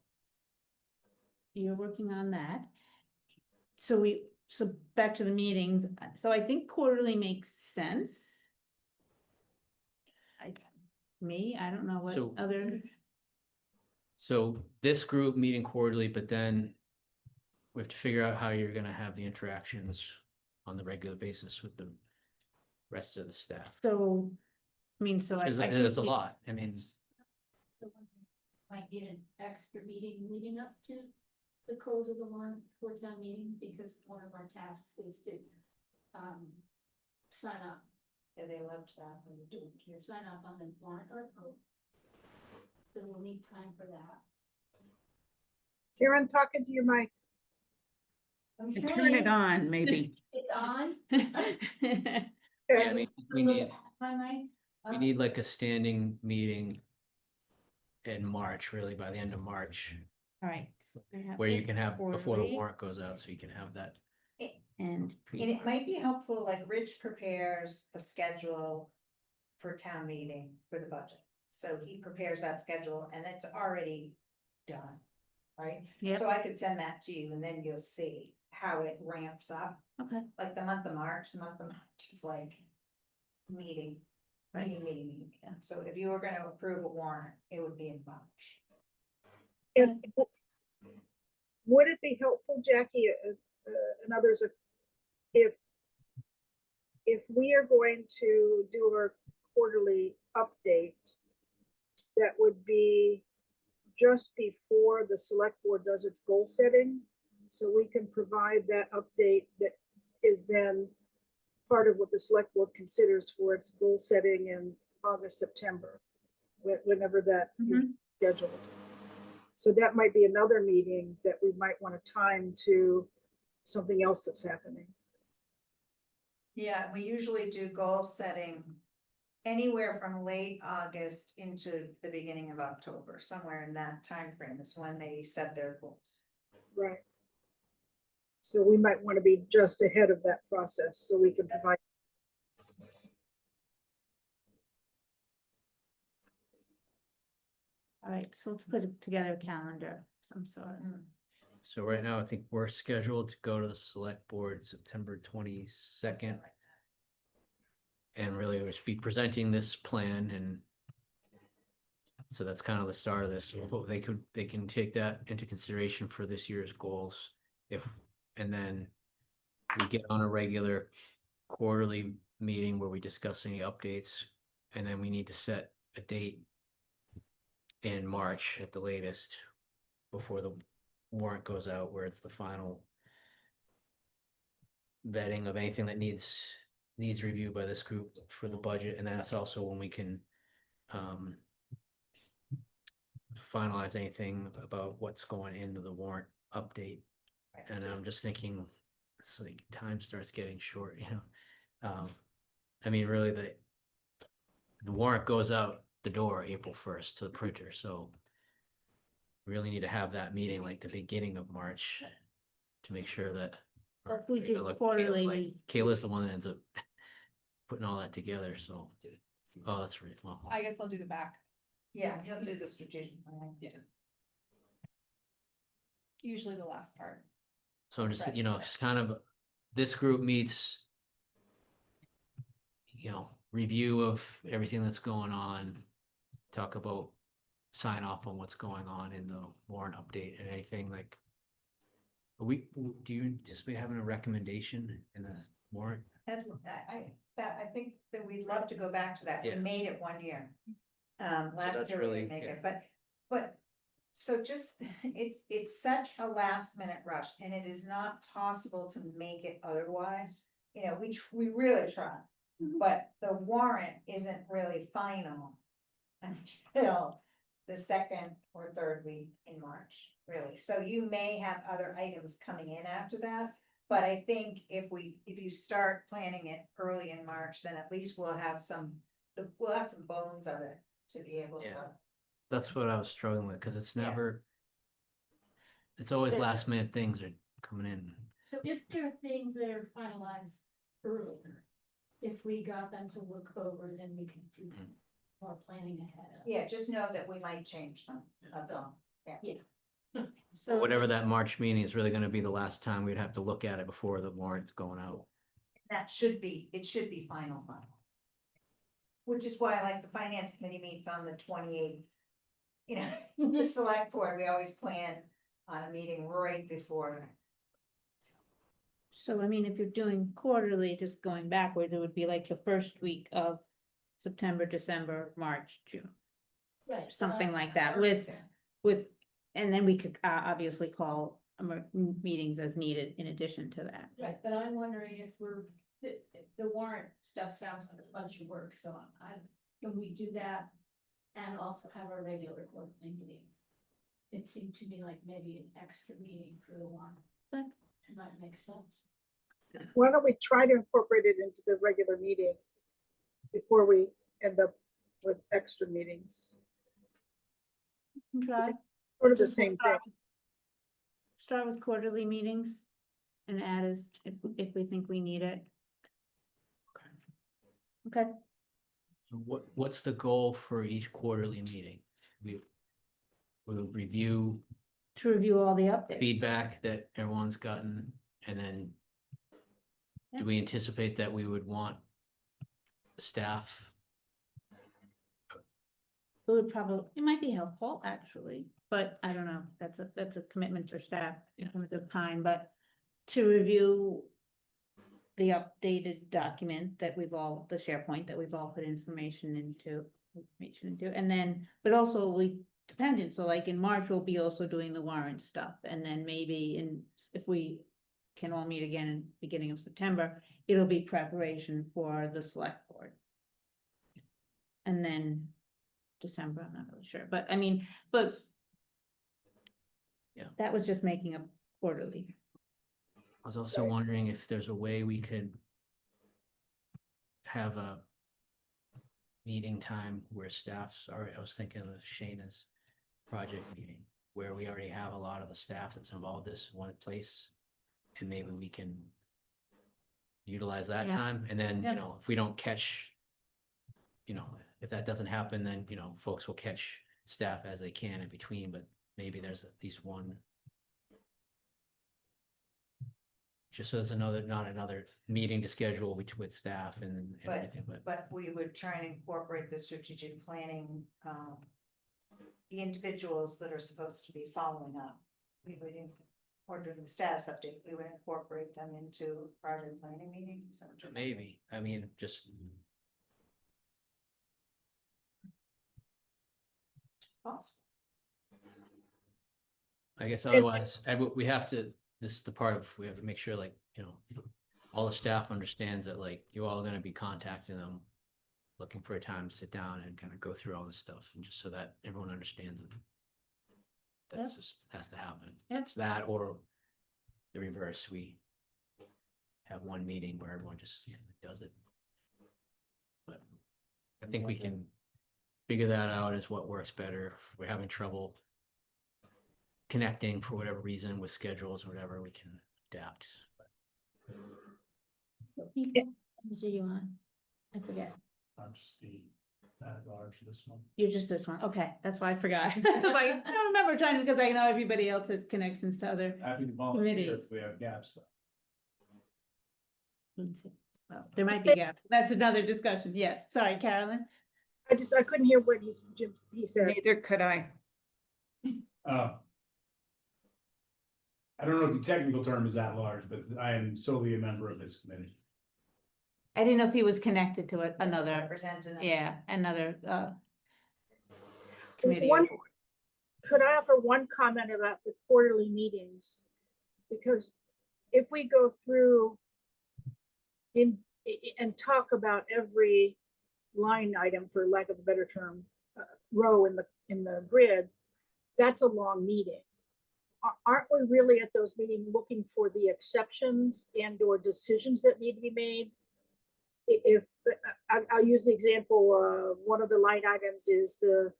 You're working on that. So so back to the meetings, so I think quarterly makes sense. I don't know what So- other, So this group meeting quarterly, but then we have to figure out how you're gonna have the interactions on the regular basis with the rest of the staff. so, I mean, so I. It's I think a it- lot, I mean, Might get an extra meeting leading up to the close of the warrant for town meeting, because one of our tasks is to, sign up, Yeah, they loved that when you do it. sign up on the warrant article. So we'll need time for that. Karen, talking to your mic. I'm Turn it trying. on, maybe. It's on. yeah, I mean, we need, Hi, Mike. we need like a standing meeting in March, really, by the end of March, All right. so I have where you it can have, before the quarterly, warrant goes out, so you can have that. And And it might be helpful, like Rich prepares a schedule for town meeting for the budget. So he prepares that schedule and it's already done, right? Yep. So I could send that to you and then you'll see how it ramps up. okay, Like the month of March is like meeting, Right. meeting. So if you were gonna approve a warrant, it would be in March. And would it be helpful, Jackie, and others, if we are going to do our quarterly update, that would be just before the select board does its goal setting, so we can provide that update that is then part of what the select board considers for its goal setting in August, September, whenever that is scheduled. So that might be another meeting that we might want to time to something else that's happening. Yeah, we usually do goal setting anywhere from late August into the beginning of October, somewhere in that time frame is when they set their goals. Right. So we might want to be just ahead of that process so we can provide. all right, so let's put together a calendar of some sort. So right now, I think we're scheduled to go to the select board September 22nd. And really, we'll be presenting this plan, and so that's kind of the start of this. So they can take that into consideration for this year's goals. And then we get on a regular quarterly meeting where we discuss any updates, and then we need to set a date in March at the latest before the warrant goes out, where it's the final vetting of anything that needs review by this group for the budget, and that's also when we can finalize anything about what's going into the warrant update. And I'm just thinking, it's like time starts getting short, you know. I mean, really, the warrant goes out the door April 1st to the printer, so we really need to have that meeting like the beginning of March to make sure that. If we do Like, quarterly. Kayla's the one that ends up putting all that together, so. Oh, that's right. Well, I guess I'll do the back. Yeah, he'll do the strategic plan. Yeah. Usually the last part. so I'm just, it's kind of, this group meets, review of everything that's going on, talk about, sign off on what's going on in the warrant update and anything like. Do you anticipate having a recommendation in the warrant? I think that we'd love to go back to that. We Yeah. made it one year. Last that's year we really- didn't make yeah. it, but, so just, it's such a last minute rush and it is not possible to make it otherwise. We really try, but the warrant isn't really final until the second or third week in March, really. So you may have other items coming in after that. But I think if you start planning it early in March, then at least we'll have some bones of it to be able Yeah. to. That's what I was struggling with, because it's Yeah. never, it's always last minute things are coming in. So if there are things that are finalized earlier, if we got them to look over, then we can do more planning ahead. Yeah, just know that we might change them, that's all. Yeah. So Whatever that March meeting is really gonna be the last time we'd have to look at it before the warrant's going out. That should be, it should be final. Which is why I like the finance committee meets on the 28th. You know, the select board, we always plan on a meeting right before. So I mean, if you're doing quarterly, just going backwards, it would be like the first week of September, December, March, June, Right. something like that with, and then we could obviously call meetings as needed in addition to that. Right, but I'm wondering if the warrant stuff sounds like a bunch of work, so can we do that? And also have a regular quarterly meeting? It seemed to me like maybe an extra meeting for the warrant. But It might make sense. Why don't we try to incorporate it into the regular meeting before we end up with extra meetings? try, Sort of the same thing. start with quarterly meetings and add as, if we think we need it. Okay, So what's the goal for each quarterly meeting? We'll review to review all the updates. feedback that everyone's gotten, and then do we anticipate that we would want staff? It would probably, it might be helpful, actually, but I don't know, that's a commitment for staff in terms of time, but to review the updated document that we've all, the SharePoint that we've all put information into, and then, but also we dependent, so like in March, we'll be also doing the warrant stuff, and then maybe if we can all meet again in beginning of September, it'll be preparation for the select board. And then December, I'm not really sure, but I mean, but Yeah. that was just making a quarterly. I was also wondering if there's a way we could have a meeting time where staff's already, I was thinking of Shayna's project meeting, where we already have a lot of the staff that's involved in this one place. And maybe we can utilize that Yeah. time, and then, Yeah. you know, if we don't catch, you know, if that doesn't happen, then, you know, folks will catch staff as they can in between, but maybe there's at least one. Just so there's not another meeting to schedule with staff and everything, But we would try and incorporate the strategic planning, the individuals that are supposed to be following up. We would, or during the status update, we would incorporate them into project planning meetings. maybe, I mean, just. Possible. I guess otherwise, we have to, this is the part of, we have to make sure, like, you know, all the staff understands that, like, you all are gonna be contacting them, looking for a time to sit down and kind of go through all this stuff, and just so that everyone understands it. That's Yep. just has to happen. Yep. It's that or the reverse, we have one meeting where everyone just does it. But I think we can figure that out as what works better. If we're having trouble connecting for whatever reason with schedules or whatever, we can adapt. What are you on? I forget. I'm just the at large this one. You're just this one. Okay, that's why I forgot. I was like, I don't remember trying because I know everybody else has connections to other. Happy to volunteer Committees. if we have gaps. Well, there might be gaps. That's another discussion. Yeah, sorry, Carolyn. I couldn't hear what he said. Neither could I. I don't know if the technical term is at large, but I am solely a member of this committee. I didn't know if he was connected to another, Representing them. yeah, another committee. Could I offer one comment about the quarterly meetings? Because if we go through and talk about every line item, for lack of a better term, row in the grid, that's a long meeting. Aren't we really at those meetings looking for the exceptions and or decisions that need to be made? If I'll use the example, one of the line items is the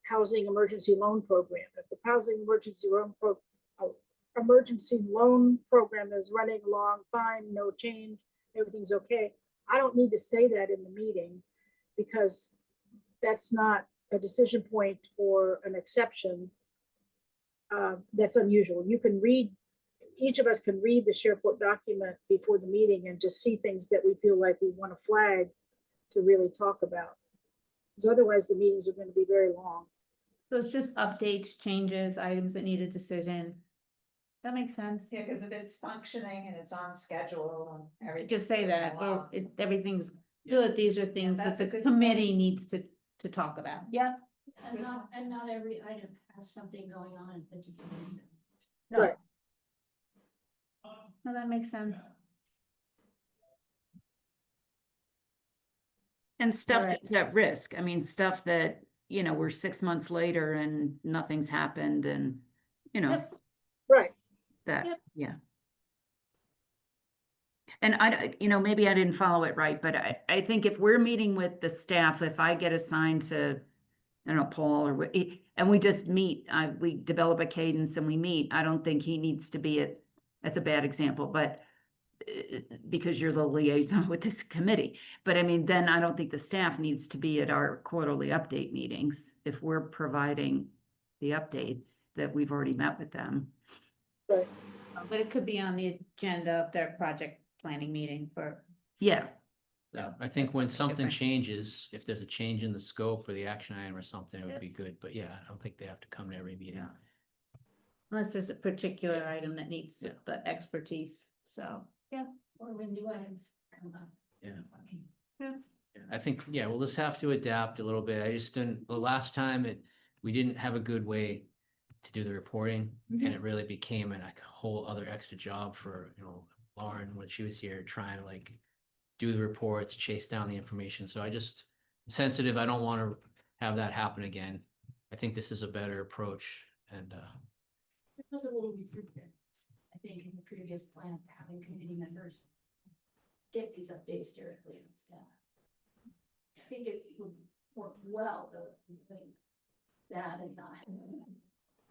housing emergency loan program. If the housing emergency loan program is running along fine, no change, everything's okay, I don't need to say that in the meeting because that's not a decision point or an exception. that's unusual. You can read, each of us can read the SharePoint document before the meeting and just see things that we feel like we want to flag to really talk about. Because otherwise the meetings are going to be very long. So it's just updates, changes, items that need a decision. That makes sense. Yeah, because if it's functioning and it's on schedule and everything. Just say that, or along. everything's good, these are things that that's a the good committee needs to talk about. Yeah. And not every item has something going on in particular. No. Right. No, that makes sense. And stuff Alright. that's at risk. I mean, stuff that, you know, we're 6 months later and nothing's happened and, you know, Yep. Right. that, Yep. yeah. And you know, maybe I didn't follow it right, but I think if we're meeting with the staff, if I get assigned to, I don't know, Paul or, and we just meet, we develop a cadence and we meet, I don't think he needs to be at, that's a bad example, but because you're the liaison with this committee. But I mean, then I don't think the staff needs to be at our quarterly update meetings if we're providing the updates that we've already met with them. Right. But it could be on the agenda of their project planning meeting for. Yeah, Yeah, I think when Something something different. changes, if there's a change in the scope or the action item or something, it would Yep. be good, but yeah, I don't think they have to come to every meeting. Yeah. Unless there's a particular item that needs Yeah. the expertise, so, yeah. Or when new items come up. Yeah. Okay. Yeah, I think, yeah, we'll just have to adapt a little bit. I just didn't, the last time we didn't have a good way to do the reporting and it really became a whole other extra job for, you know, Lauren when she was here trying to like do the reports, chase down the information. So I'm sensitive. I don't want to have that happen again. I think this is a better approach and, It was a little resistant, I think, in the previous plan, having committee members get these updates directly on staff. I think it would work well, though, I think that and not having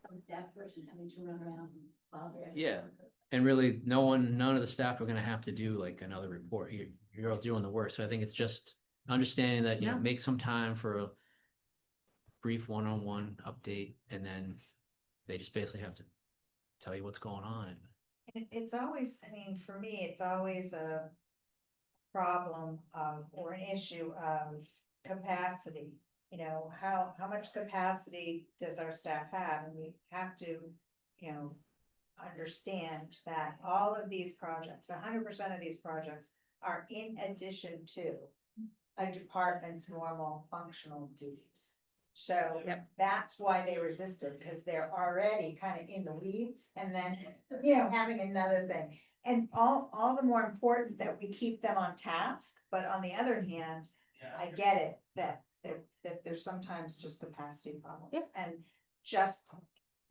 some staff person having to run around and bother. Yeah. And really, none of the staff are gonna have to do like another report. You're all doing the work. So I think it's just understanding that, you know, Yeah. make some time for a brief one-on-one update, and then they just basically have to tell you what's going on. And it's always, I mean, for me, it's always a problem of, or an issue of capacity. You know, how much capacity does our staff have? And we have to, you know, understand that all of these projects, 100% of these projects are in addition to a department's normal functional duties. So Yep. that's why they resisted, because they're already kind of in the weeds and then, you know, having another thing. And all the more important that we keep them on task, but on the other hand, I get it, that there's sometimes just capacity problems. Yeah. And just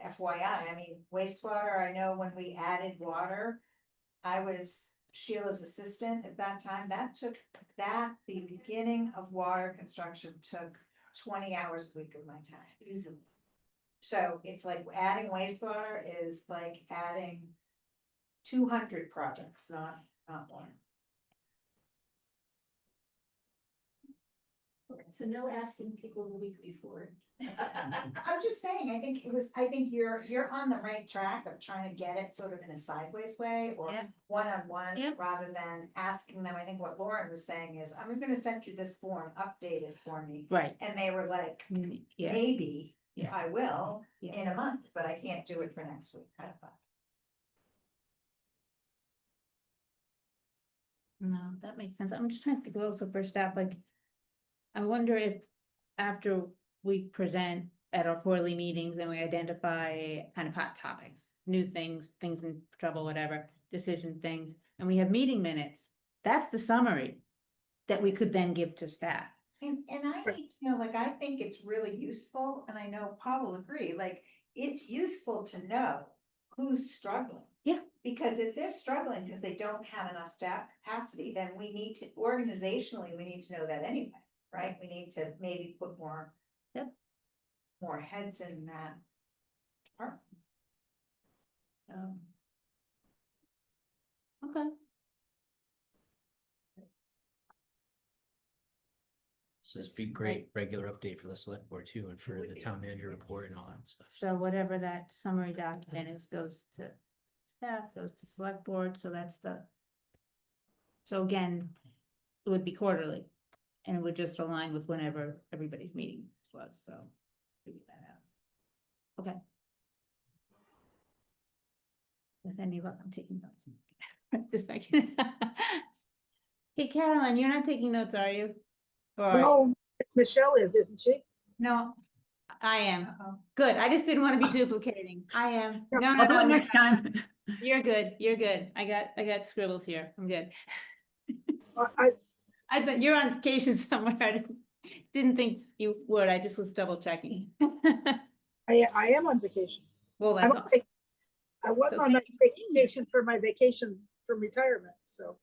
FYI, I mean, wastewater, I know when we added water, I was Sheila's assistant at that time, the beginning of water construction took 20 hours a week of my time, easily. So it's like adding wastewater is like adding 200 projects, not one. So no asking people the week before. I'm just saying, I think you're on the right track of trying to get it sort of in a sideways way or Yeah. one-on-one, Yeah. rather than asking them. I think what Lauren was saying is, I'm gonna send you this form, update it for me. Right, And they were like, yeah, maybe Yeah. I will Yeah. in a month, but I can't do it for next week. Kind of thought. no, that makes sense. I'm just trying to think also for staff, like, I wonder if after we present at our quarterly meetings and we identify kind of hot topics, new things, things in trouble, whatever, decision things, and we have meeting minutes, that's the summary that we could then give to staff. And I need to know, like, I think it's really useful, and I know Paul will agree, like, it's useful to know who's struggling. Yeah. Because if they're struggling because they don't have enough staff capacity, then we need to, organizationally, we need to know that anyway, right? We need to maybe put more. Yep. More heads in that department. Okay. So this would be great regular update for the select board too, and for the town manager report and all that stuff. So whatever that summary document is, goes to staff, goes to select board, so that's the. So again, it would be quarterly, and it would just align with whenever everybody's meeting was, so. Figure that out. Okay. With any luck, I'm taking notes. Just a second. Hey, Carolyn, you're not taking notes, are you? Or, No, Michelle isn't she? no, I am. Good, I just didn't want to be duplicating. I am. No, no, I'll do it no, next time. you're good, you're good. I got scribbles here. I'm good. I, I thought you're on vacation somewhere. I didn't think you would. I just was double checking. I am on vacation. Well, I'm that's on awesome. I was So on my thank you for being here. vacation for my vacation from retirement, so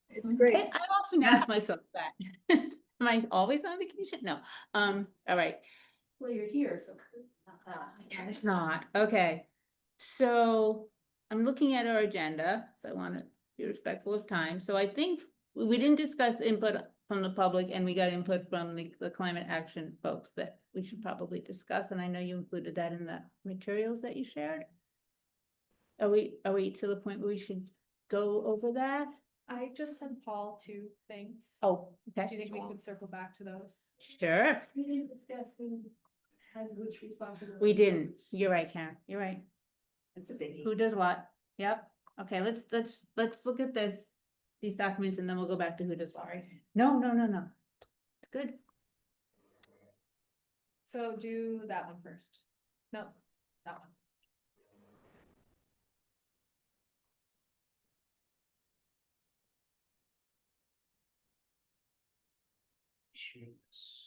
it's I great. I often ask myself that. Am I always on vacation? No. All right. Well, you're here, so. It's not. Okay. So I'm looking at our agenda, so I want to be respectful of time. So I think we didn't discuss input from the public and we got input from the climate action folks that we should probably discuss. And I know you included that in the materials that you shared. Are we to the point where we should go over that? I just sent Paul two things. Oh, Do okay. you think we could circle back to those? Sure. We didn't discuss who has which responsibility. We didn't. You're right, Karen. You're right. It's a biggie. Who does what? Yep. Okay, let's look at these documents and then we'll go back to who does. Sorry. No. It's good. So do that one first. No, that one. Jeez.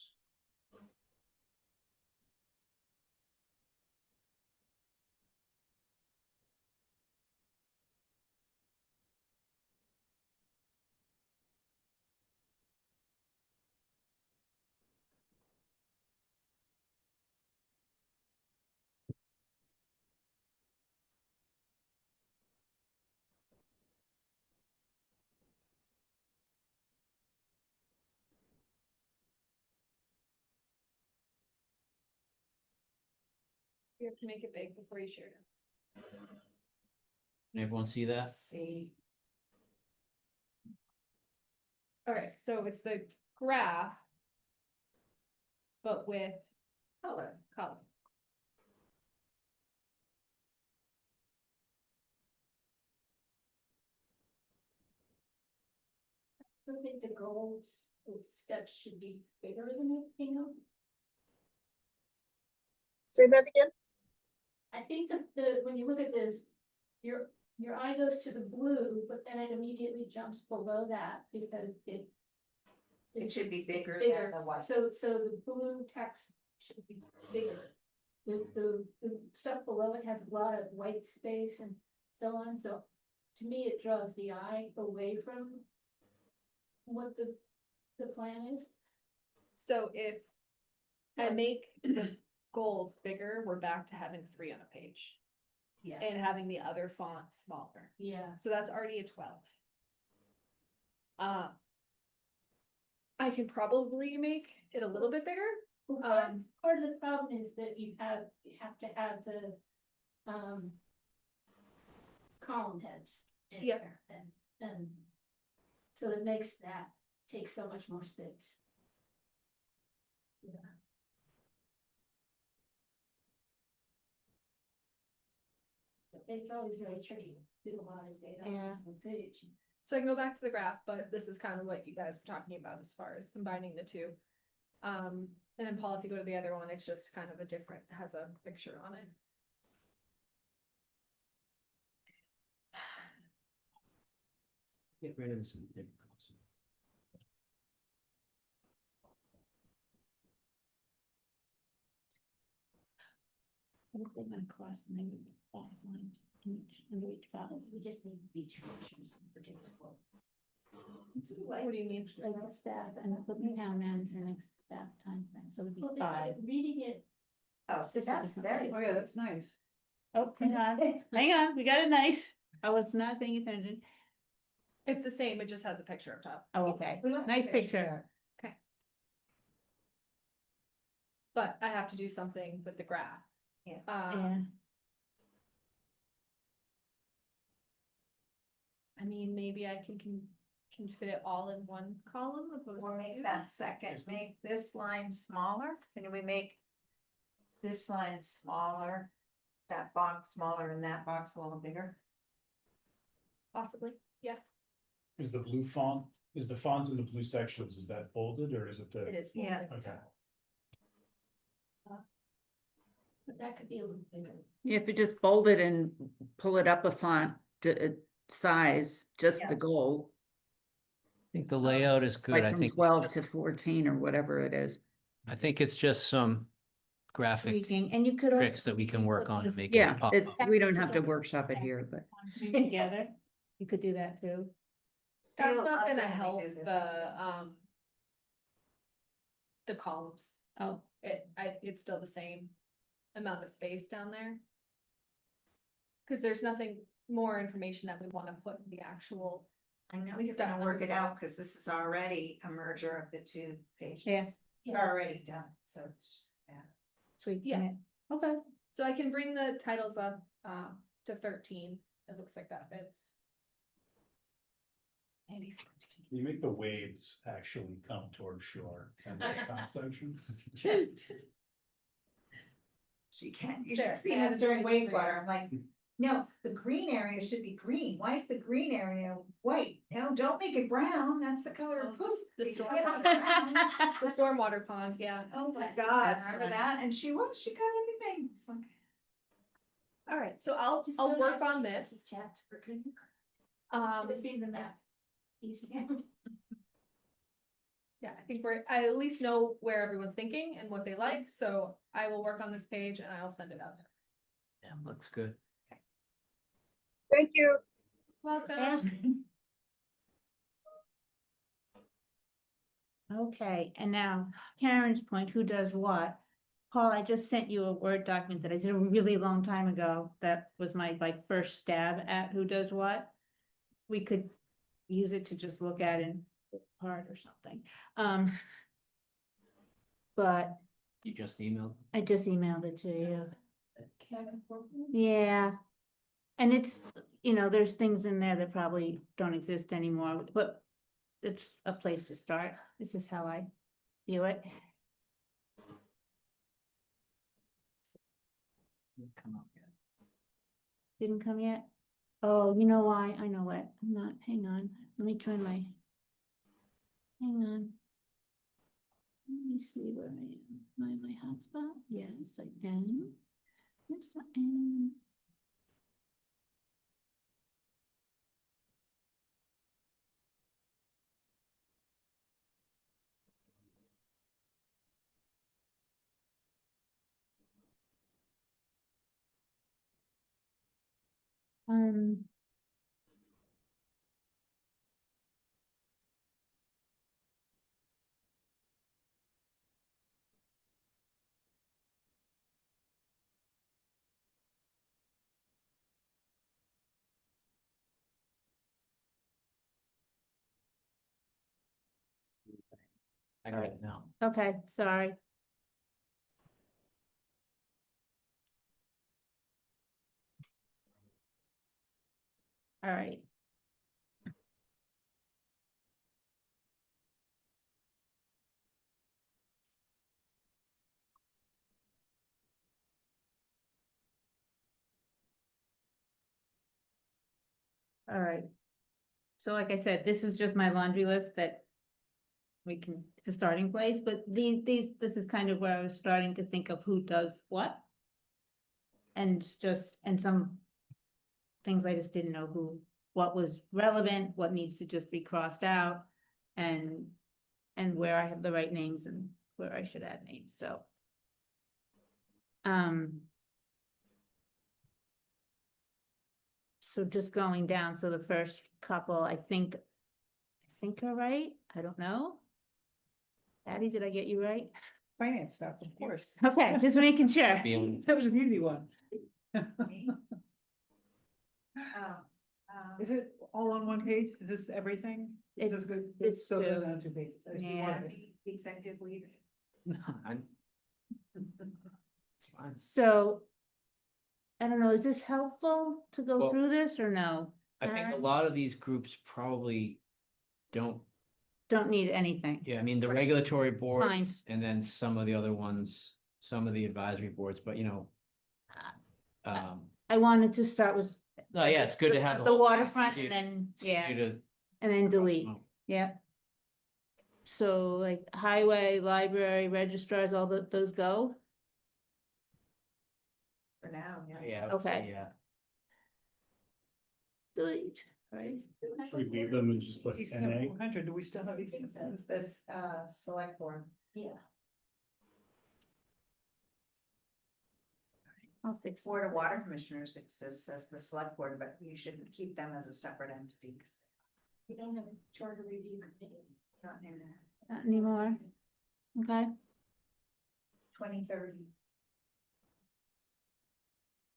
You have to make it big before you share it. Can everyone see that? See. Alright, so it's the graph. But with color. I think the goals, the steps should be bigger than everything else. Say that again? I think that when you look at this, your eye goes to the blue, but then it immediately jumps below that because It should be bigger bigger. than the white. So the blue text should be bigger. The stuff below it has a lot of white space and so on, so to me, it draws the eye away from what the plan is. So if I make the goals bigger, we're back to having 3 on a page. Yeah. And having the other font smaller. Yeah. So that's already a 12. I can probably make it a little bit bigger. Part of the problem is that you have to have the column heads in Yep. there, and so it makes that take so much more space. Yeah. It's always very tricky, do a lot of data Yeah. on the page. So I can go back to the graph, but this is kind of what you guys were talking about as far as combining the two. And then Paul, if you go to the other one, it's just kind of a different, has a picture on it. Get rid of some. What if they went across and they would off line under each file? We just need beach pictures in particular. What do you mean? Like the staff and put the town manager next to staff time frame, so it would be Well, 5. reading it, Oh, so that's very. Oh, yeah, that's nice. Oh, hang on, we got it nice. I was not paying attention. It's the same, it just has a picture up top. Oh, okay, We don't have nice to- picture. but I have to do something with the graph. Yeah. Yeah, I mean, maybe I can fit it all in one column opposed Or to make two. that second, make this line smaller, can we make this line smaller? That box smaller and that box a little bigger? Possibly, yeah, Is the blue font, is the font in the blue sections, is that bolded or is it the? it is. Yeah. Okay. But that could be a little bigger. If you just bold it and pull it up a font to size, just Yeah. the goal, I think the layout is good. like I from think, 12 to 14 or whatever it is. I think it's just some graphic tweaking, and you could. tricks that we can work on to make it Yeah, pop it's, up. we don't have to workshop it here, but. Together, you could do that too. That's Dale not loves gonna it when we help do this. the columns. Oh, It's still the same amount of space down there. Cause there's nothing more information that we wanna put in the actual. I know you're gonna work it out, cause this is already a merger of the two pages. Yeah. It's already done, so it's just. tweaking Yeah. it. Okay. So I can bring the titles up to 13. It looks like that fits. Maybe. Can you make the waves actually come towards shore and the top section? She can, you There, should see add this a during green wastewater, I'm like, no, the green area should be green, why is the green area white? No, don't make it brown, that's the color of puss. The You storm. can't have brown. The stormwater pond, yeah. Oh my god, That's remember fine. that, and she got everything, it's like. All right, so I'll Just I'll don't work ask on the this. chapter, couldn't you? Um, Should have seen the map. Eastham. yeah, I think I at least know where everyone's thinking and what they like, so I will work on this page and I'll send it out. Yeah, looks good. Thank you. Welcome. Okay, and now Karen's point, who does what? Paul, I just sent you a Word document that I did a really long time ago. That was my like first stab at who does what. We could use it to just look at in part or something. But You just emailed? I just emailed it to you. Kevin Portman? Yeah. And it's, there's things in there that probably don't exist anymore, but it's a place to start. This is how I view it. Come up yet. Didn't come yet? Oh, you know why? I know what. I'm not, hang on. Let me try my. Hang on. Let me see where I am. Am I in my hotspot? Yes, I am. Yes, I am. Um. I got it now. Okay, sorry. All right. All right. So like I said, this is just my laundry list that it's a starting place, but this is kind of where I was starting to think of who does what. And some things I just didn't know what was relevant, what needs to just be crossed out, and where I have the right names and where I should add names, so. So just going down, so the first couple, I think are right, I don't know. Patty, did I get you right? Finance stuff, of course. Okay, just making sure. Being That was an easy one. Is it all on one page? Is this everything? It's- It still goes two. on 2 pages. I just Yeah. wanted- Executive leader. I'm It's fine. So, I don't know, is this helpful to go Well, through this or no? I think a Karen? lot of these groups probably don't, Don't need anything. yeah, I mean, the regulatory boards and then some of the other ones, some of the advisory boards, but you know. I wanted to start with No, yeah, it's good to have. the whole thing. waterfront It's easier- and then, it's easier yeah, to- and then delete, promote. yep. So like highway, library, registrars, all those go? For now, yeah. Yeah, I would say, Okay. yeah. Delete, right? Should we leave them and just put Eastham NA? 400, do we still have Eastham? It's this, select board. Yeah. I'll fix Board it. of Water Commissioners exists as the select board, but you shouldn't keep them as a separate entity. 'Cause We don't have a charter review committee. they're not in there. Not anymore, okay? 2030.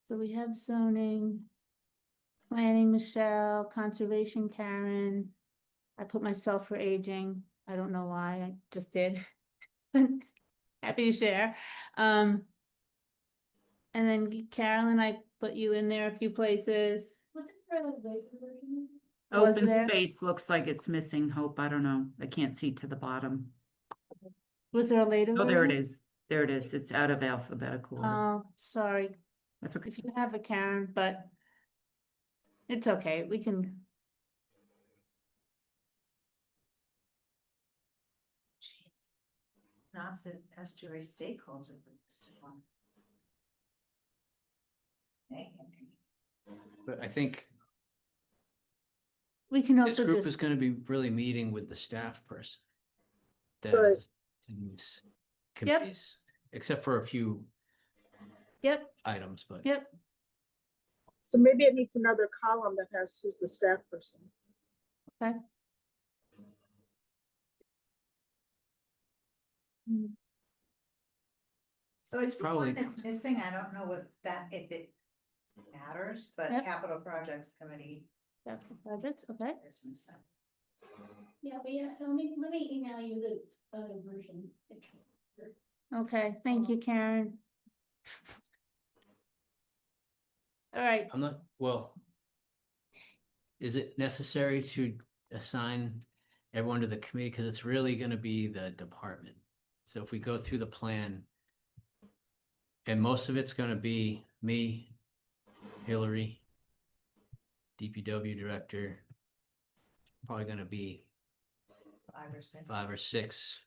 So we have zoning, planning, Michelle, conservation, Karen. I put myself for aging. I don't know why, I just did. Happy to share. And then Carolyn, I put you in there a few places. What's it for the later version? Was Open there? space looks like it's missing. Hope, I don't know. I can't see to the bottom. Was there a later Oh, there it version? is. There it is. It's out of alphabetical order. Oh, sorry, That's okay. if you have a Karen, but it's okay, we can. Nauset estuary stakeholder group is one. But I think We can this also group just, is gonna be really meeting with the staff person. Right. That is in these committees, except for a few yep, items, but. yep, So maybe it needs another column that has who's the staff person. okay. Mm, So is the Probably- one that's missing, I don't know what that, if it matters, but Yep. Capital Projects Committee that's the budgets, okay, is missing. Yeah, let me email you the other version. okay, thank you, Karen. All right, I'm not, well. Is it necessary to assign everyone to the committee? Cause it's really gonna be the department. So if we go through the plan. And most of it's gonna be me, Hillary. DPW director. Probably gonna be 5 or 6. 5 or 6.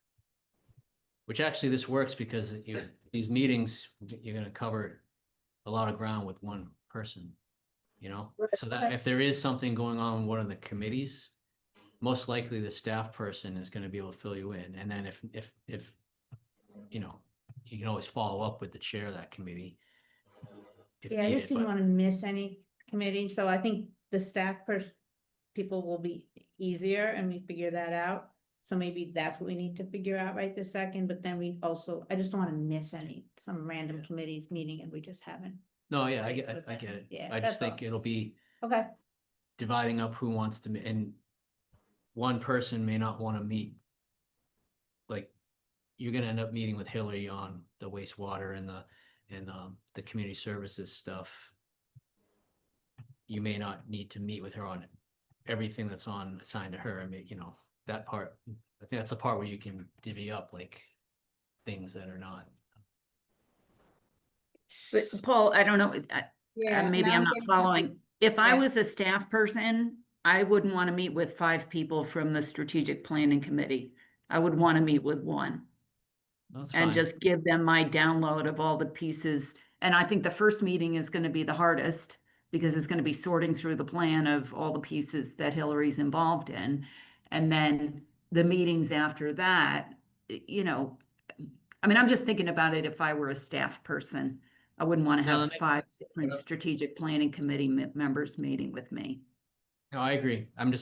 Which actually this works because these meetings, you're gonna cover a lot of ground with one person. You know, Right. so that Okay. if there is something going on in one of the committees, most likely the staff person is gonna be able to fill you in. And then if you know, you can always follow up with the chair of that committee. If yeah, I just needed, didn't but want to miss any committee, so I think the staff people will be easier and we figure that out. So maybe that's what we need to figure out right this second, but then we also, I just don't want to miss some random Yeah. committees meeting and we just haven't. no, yeah, I Place get, with I it. get it. Yeah, I that's just think all. it'll be Okay, dividing up who wants to, and one person may not want to meet. Like, you're gonna end up meeting with Hillary on the wastewater and the community services stuff. You may not need to meet with her on everything that's assigned to her. I mean, you know, that part, I think that's the part where you can divvy up like things that are not. But Paul, I don't know, yeah. maybe now I'm not getting following. If I Yeah. was a staff person, I wouldn't want to meet with 5 people from the Strategic Planning Committee. I would want to meet with one That's and fine. just give them my download of all the pieces. And I think the first meeting is going to be the hardest because it's going to be sorting through the plan of all the pieces that Hillary's involved in. And then the meetings after that, you know, I mean, I'm just thinking about it if I were a staff person. I wouldn't want to No, have that makes 5 sense. different But, Strategic Planning Committee members meeting with me. No, I agree. I'm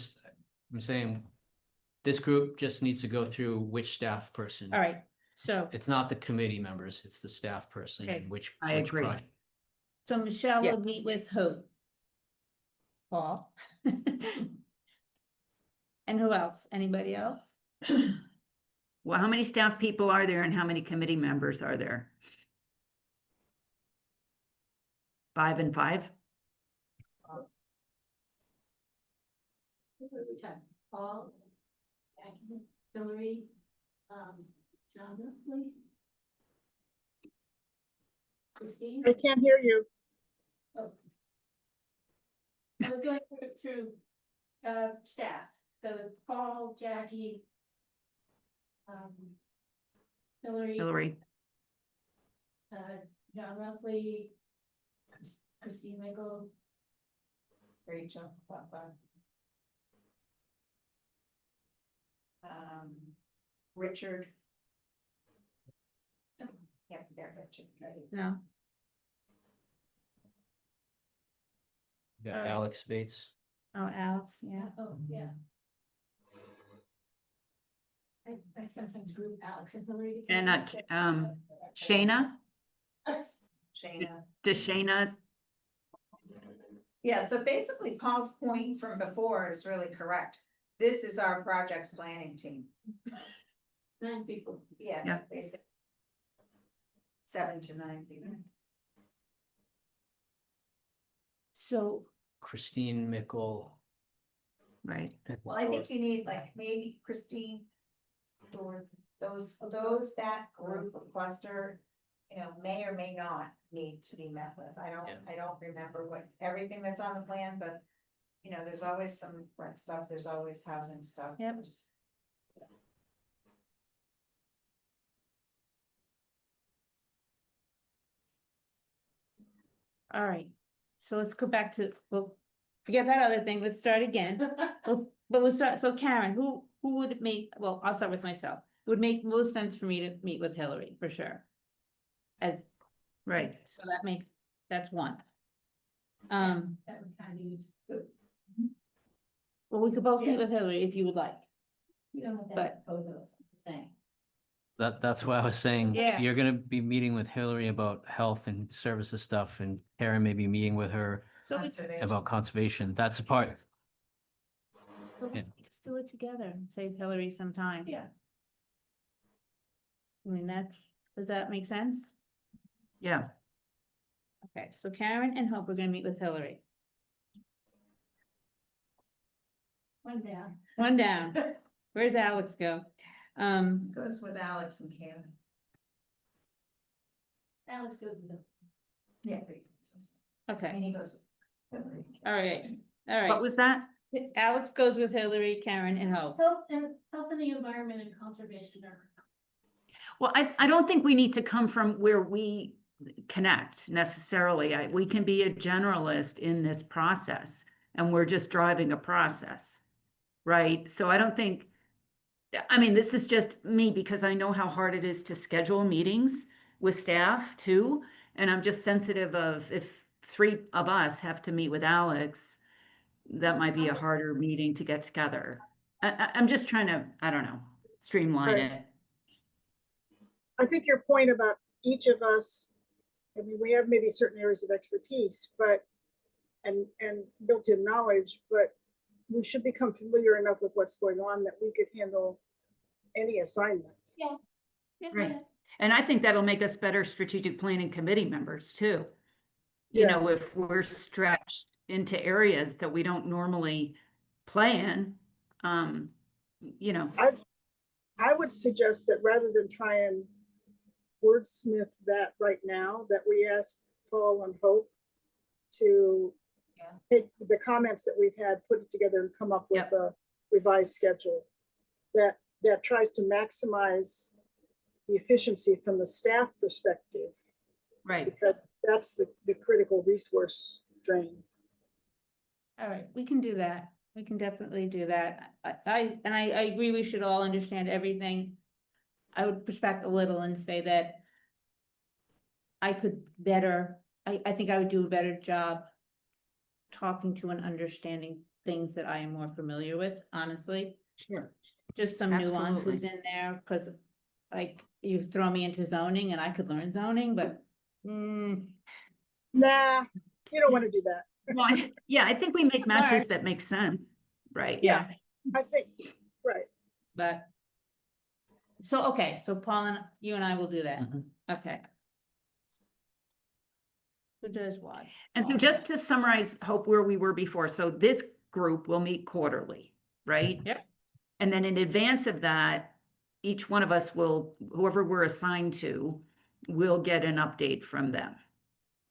saying this group just needs to go through which staff person. All right, so, It's not the committee members, it's the staff person Okay, and which. I which agree. project. so Michelle Yeah. will meet with who? Paul? And who else? Anybody else? Well, how many staff people are there and how many committee members are there? 5 and 5? We have Paul, Jackie, Hillary, John, please. Christine. I can't hear you. Oh. We're going through staff, so Paul, Jackie, Hillary, Hillary, John Roughly, Christine Michael, Rachel, Richard. Yeah, they're Richard, right? No, Got Alright. Alex Bates. oh, Alex, yeah. oh, yeah. I sometimes group Alex and Hillary. and together. Shayna, Shayna. does Shayna, Yeah, so basically Paul's point from before is really correct. This is our projects planning team. 9 people. Yeah. Yeah. Basically. 7 to 9 people. So, Christine Mickle. right? Well, I think you need like maybe Christine. Or those, that group of cluster, may or may not need to be met with. I don't remember what, everything that's on the plan, but. There's always some rent stuff, there's always housing stuff. Yep. all right, so let's go back to, well, forget that other thing, let's start again. But we'll start, so Karen, who would make, well, I'll start with myself. It would make most sense for me to meet with Hillary, for sure. As, Right. so that's one. That would kind of use good. Well, we could both meet Yeah. with Hillary if you would like. We don't have But- that both of us, I'm saying. That's why I was saying, Yeah. you're gonna be meeting with Hillary about health and services stuff, and Karen may be meeting with her So it's, about conservation. That's a part. Yeah. just do it together, and save Hillary some time. Yeah. I mean, does that make sense? Yeah, Okay, so Karen and Hope are gonna meet with Hillary. One down. One down. Where's Alex go? Goes with Alex and Karen. Alex goes with them. Yeah. Okay, And he goes. all right, all what right. was that? Alex goes with Hillary, Karen and Hope. Health and the environment and conservation are. Well, I don't think we need to come from where we connect necessarily. We can be a generalist in this process, and we're just driving a process, right? So I don't think, I mean, this is just me because I know how hard it is to schedule meetings with staff too. And I'm just sensitive of if 3 of us have to meet with Alex, that might be a harder meeting to get together. I'm just trying to, I don't know, streamline Right. it. I think your point about each of us, I mean, we have maybe certain areas of expertise, but, and built-in knowledge, but we should become familiar enough with what's going on that we could handle any assignment. Yeah. Right. And I think that'll make us better strategic planning committee members too. You know, Yes. if we're stretched into areas that we don't normally play in, you know, I would suggest that rather than try and wordsmith that right now, that we ask Paul and Hope to take the comments that we've had, put it together and come up with Yep. a revised schedule that tries to maximize the efficiency from the staff perspective, right. because that's the critical resource drain. All right, we can do that. We can definitely do that. I agree, we should all understand everything. I would push back a little and say that I could better, I think I would do a better job talking to and understanding things that I am more familiar with, honestly. Sure. Just some nuances Absolutely. in there, because like you throw me into zoning and I could learn zoning, but Nah, you don't want to do that. Well, yeah, I think we make matches Alright. that make sense, right? yeah, I think, right. but. So, okay, so Paul and you and I will do that. Mhm. Okay. Who does what? And so just to summarize, Hope, where we were before, so this group will meet quarterly, right? Yep. And then in advance of that, each one of us will, whoever we're assigned to, will get an update from them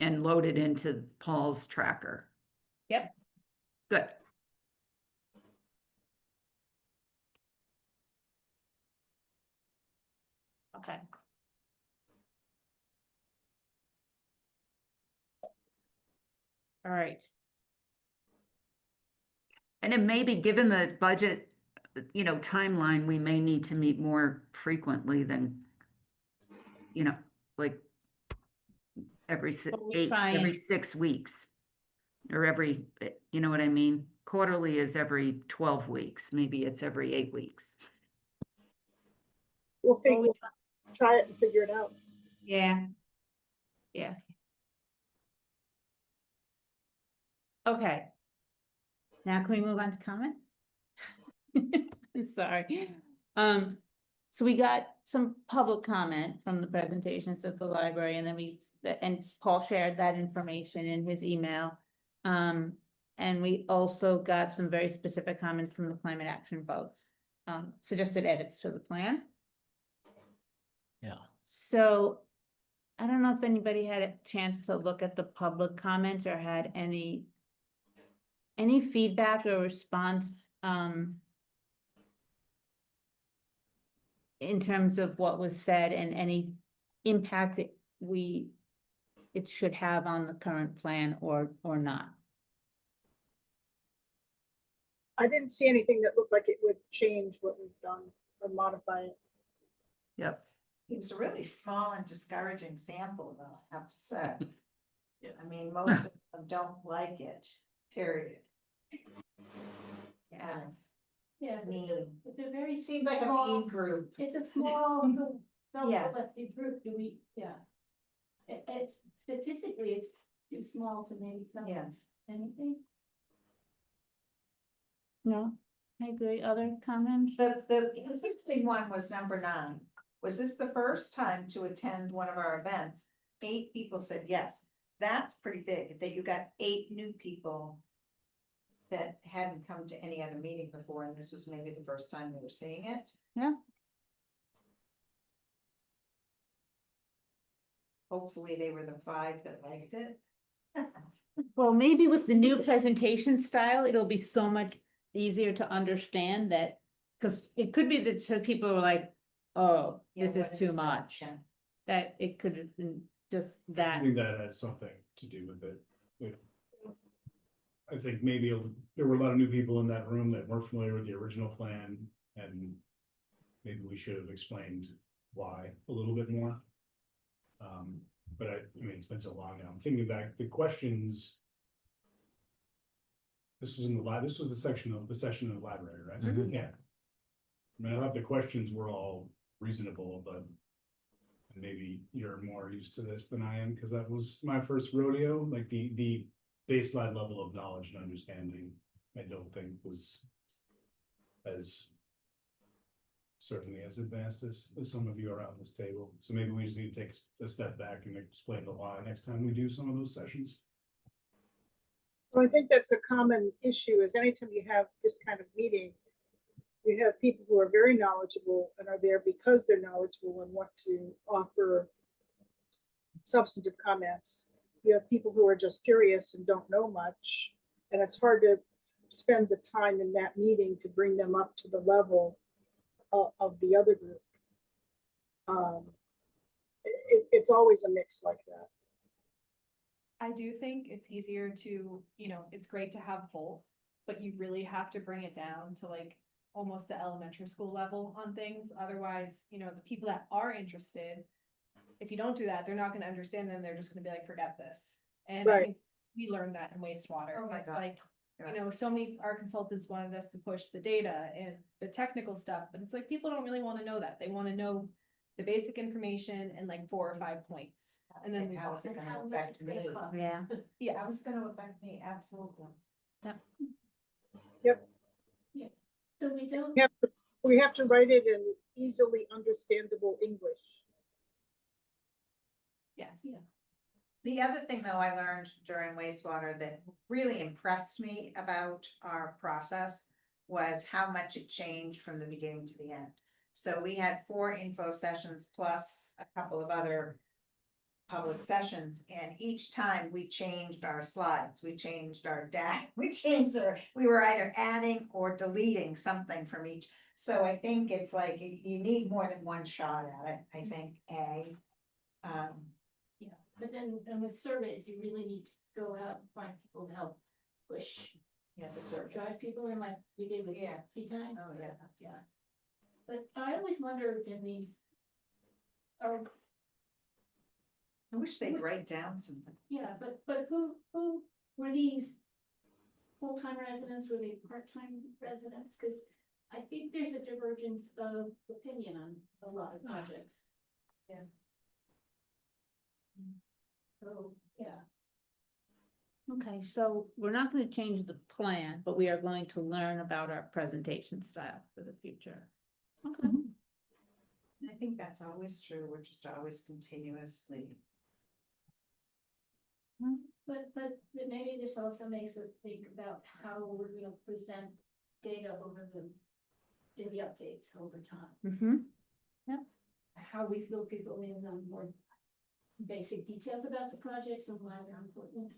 and load it into Paul's tracker. Yep. Good. Okay. All right. And it may be, given the budget, timeline, we may need to meet more frequently than, like every But we try every and- 6 weeks. Or every, you know what I mean? Quarterly is every 12 weeks. Maybe it's every 8 weeks. We'll Well, we- try it and figure it out. Yeah. Yeah. Okay. Now can we move on to comment? I'm sorry. So we got some public comment from the presentations at the library, and then and Paul shared that information in his email. And we also got some very specific comments from the climate action folks, suggested edits to the plan. Yeah. So I don't know if anybody had a chance to look at the public comments or had any feedback or response, in terms of what was said and any impact that it should have on the current plan or not. I didn't see anything that looked like it would change what we've done or modify it. Yep. It was a really small and discouraging sample, though, I have to say. I mean, most of them don't like it, period. Yeah. Yeah, Mean. it's a very Seems like a small, mean group. it's a small, Yeah. self-elected group, do we, yeah. It's statistically, it's too small to maybe tell Yeah. us anything. No, I agree. Other comments? The interesting one was number 9. Was this the first time to attend one of our events? 8 people said yes. That's pretty big, that you got 8 new people that hadn't come to any other meeting before, and this was maybe the first time they were seeing it. Yeah. Hopefully they were the 5 that liked it. Well, maybe with the new presentation style, it'll be so much easier to understand that, because it could be that some people are like, oh, Yeah, this what is too this? much. Yeah. That it could have been just I that. think that has something to do with it. I think maybe there were a lot of new people in that room that weren't familiar with the original plan, and maybe we should have explained why a little bit more. But I mean, it's been so long now. I'm thinking back, the questions. This was this was the session of the library, right? Mhm. Yeah. I mean, I thought the questions were all reasonable, but maybe you're more used to this than I am, because that was my first rodeo. Like the baseline level of knowledge and understanding, I don't think was as certainly as advanced as some of you around this table. So maybe we just need to take a step back and explain the why next time we do some of those sessions. Well, I think that's a common issue, is anytime you have this kind of meeting, you have people who are very knowledgeable and are there because they're knowledgeable and want to offer substantive comments. You have people who are just curious and don't know much, and it's hard to spend the time in that meeting to bring them up to the level of the other group. It's always a mix like that. I do think it's easier to, it's great to have both, but you really have to bring it down to like almost the elementary school level on things. Otherwise, the people that are interested, if you don't do that, they're not going to understand them. They're just going to be like, forget this. And I Right. think we learned that in wastewater. Oh my It's God. like, so many, our consultants wanted us to push the data and the technical stuff, but it's like, people don't really want to know that. They want to know the basic information and like 4 or 5 points. And then we How is it And gonna how much affect it me? costs. Yeah. yes. How is it gonna affect me? Absolutely. So we don't, We have to write it in easily understandable English. Yes. yeah, The other thing though I learned during wastewater that really impressed me about our process was how much it changed from the beginning to the end. So we had 4 info sessions plus a couple of other public sessions, and each time we changed our slides, we changed our data, we were either adding or deleting something from each. So I think it's like you need more than one shot at it, I think, Yeah, but then with surveys, you really need to go out and find people to help push, the survey. drive people in like we did with Yeah. tea time. Oh, yeah. Yeah. But I always wondered in these, or, I wish they'd write down something. yeah, but who were these full-time residents, were they part-time residents? Cause I think there's a divergence of opinion on a lot of projects. Yeah. So, yeah. Okay, so we're not gonna change the plan, but we are going to learn about our presentation style for the future. Okay. I think that's always true, we're just always continuously. But maybe this also makes us think about how we're gonna present data over in the updates over time. Mm-hmm. How we fill people in on more basic details about the projects and why they're important.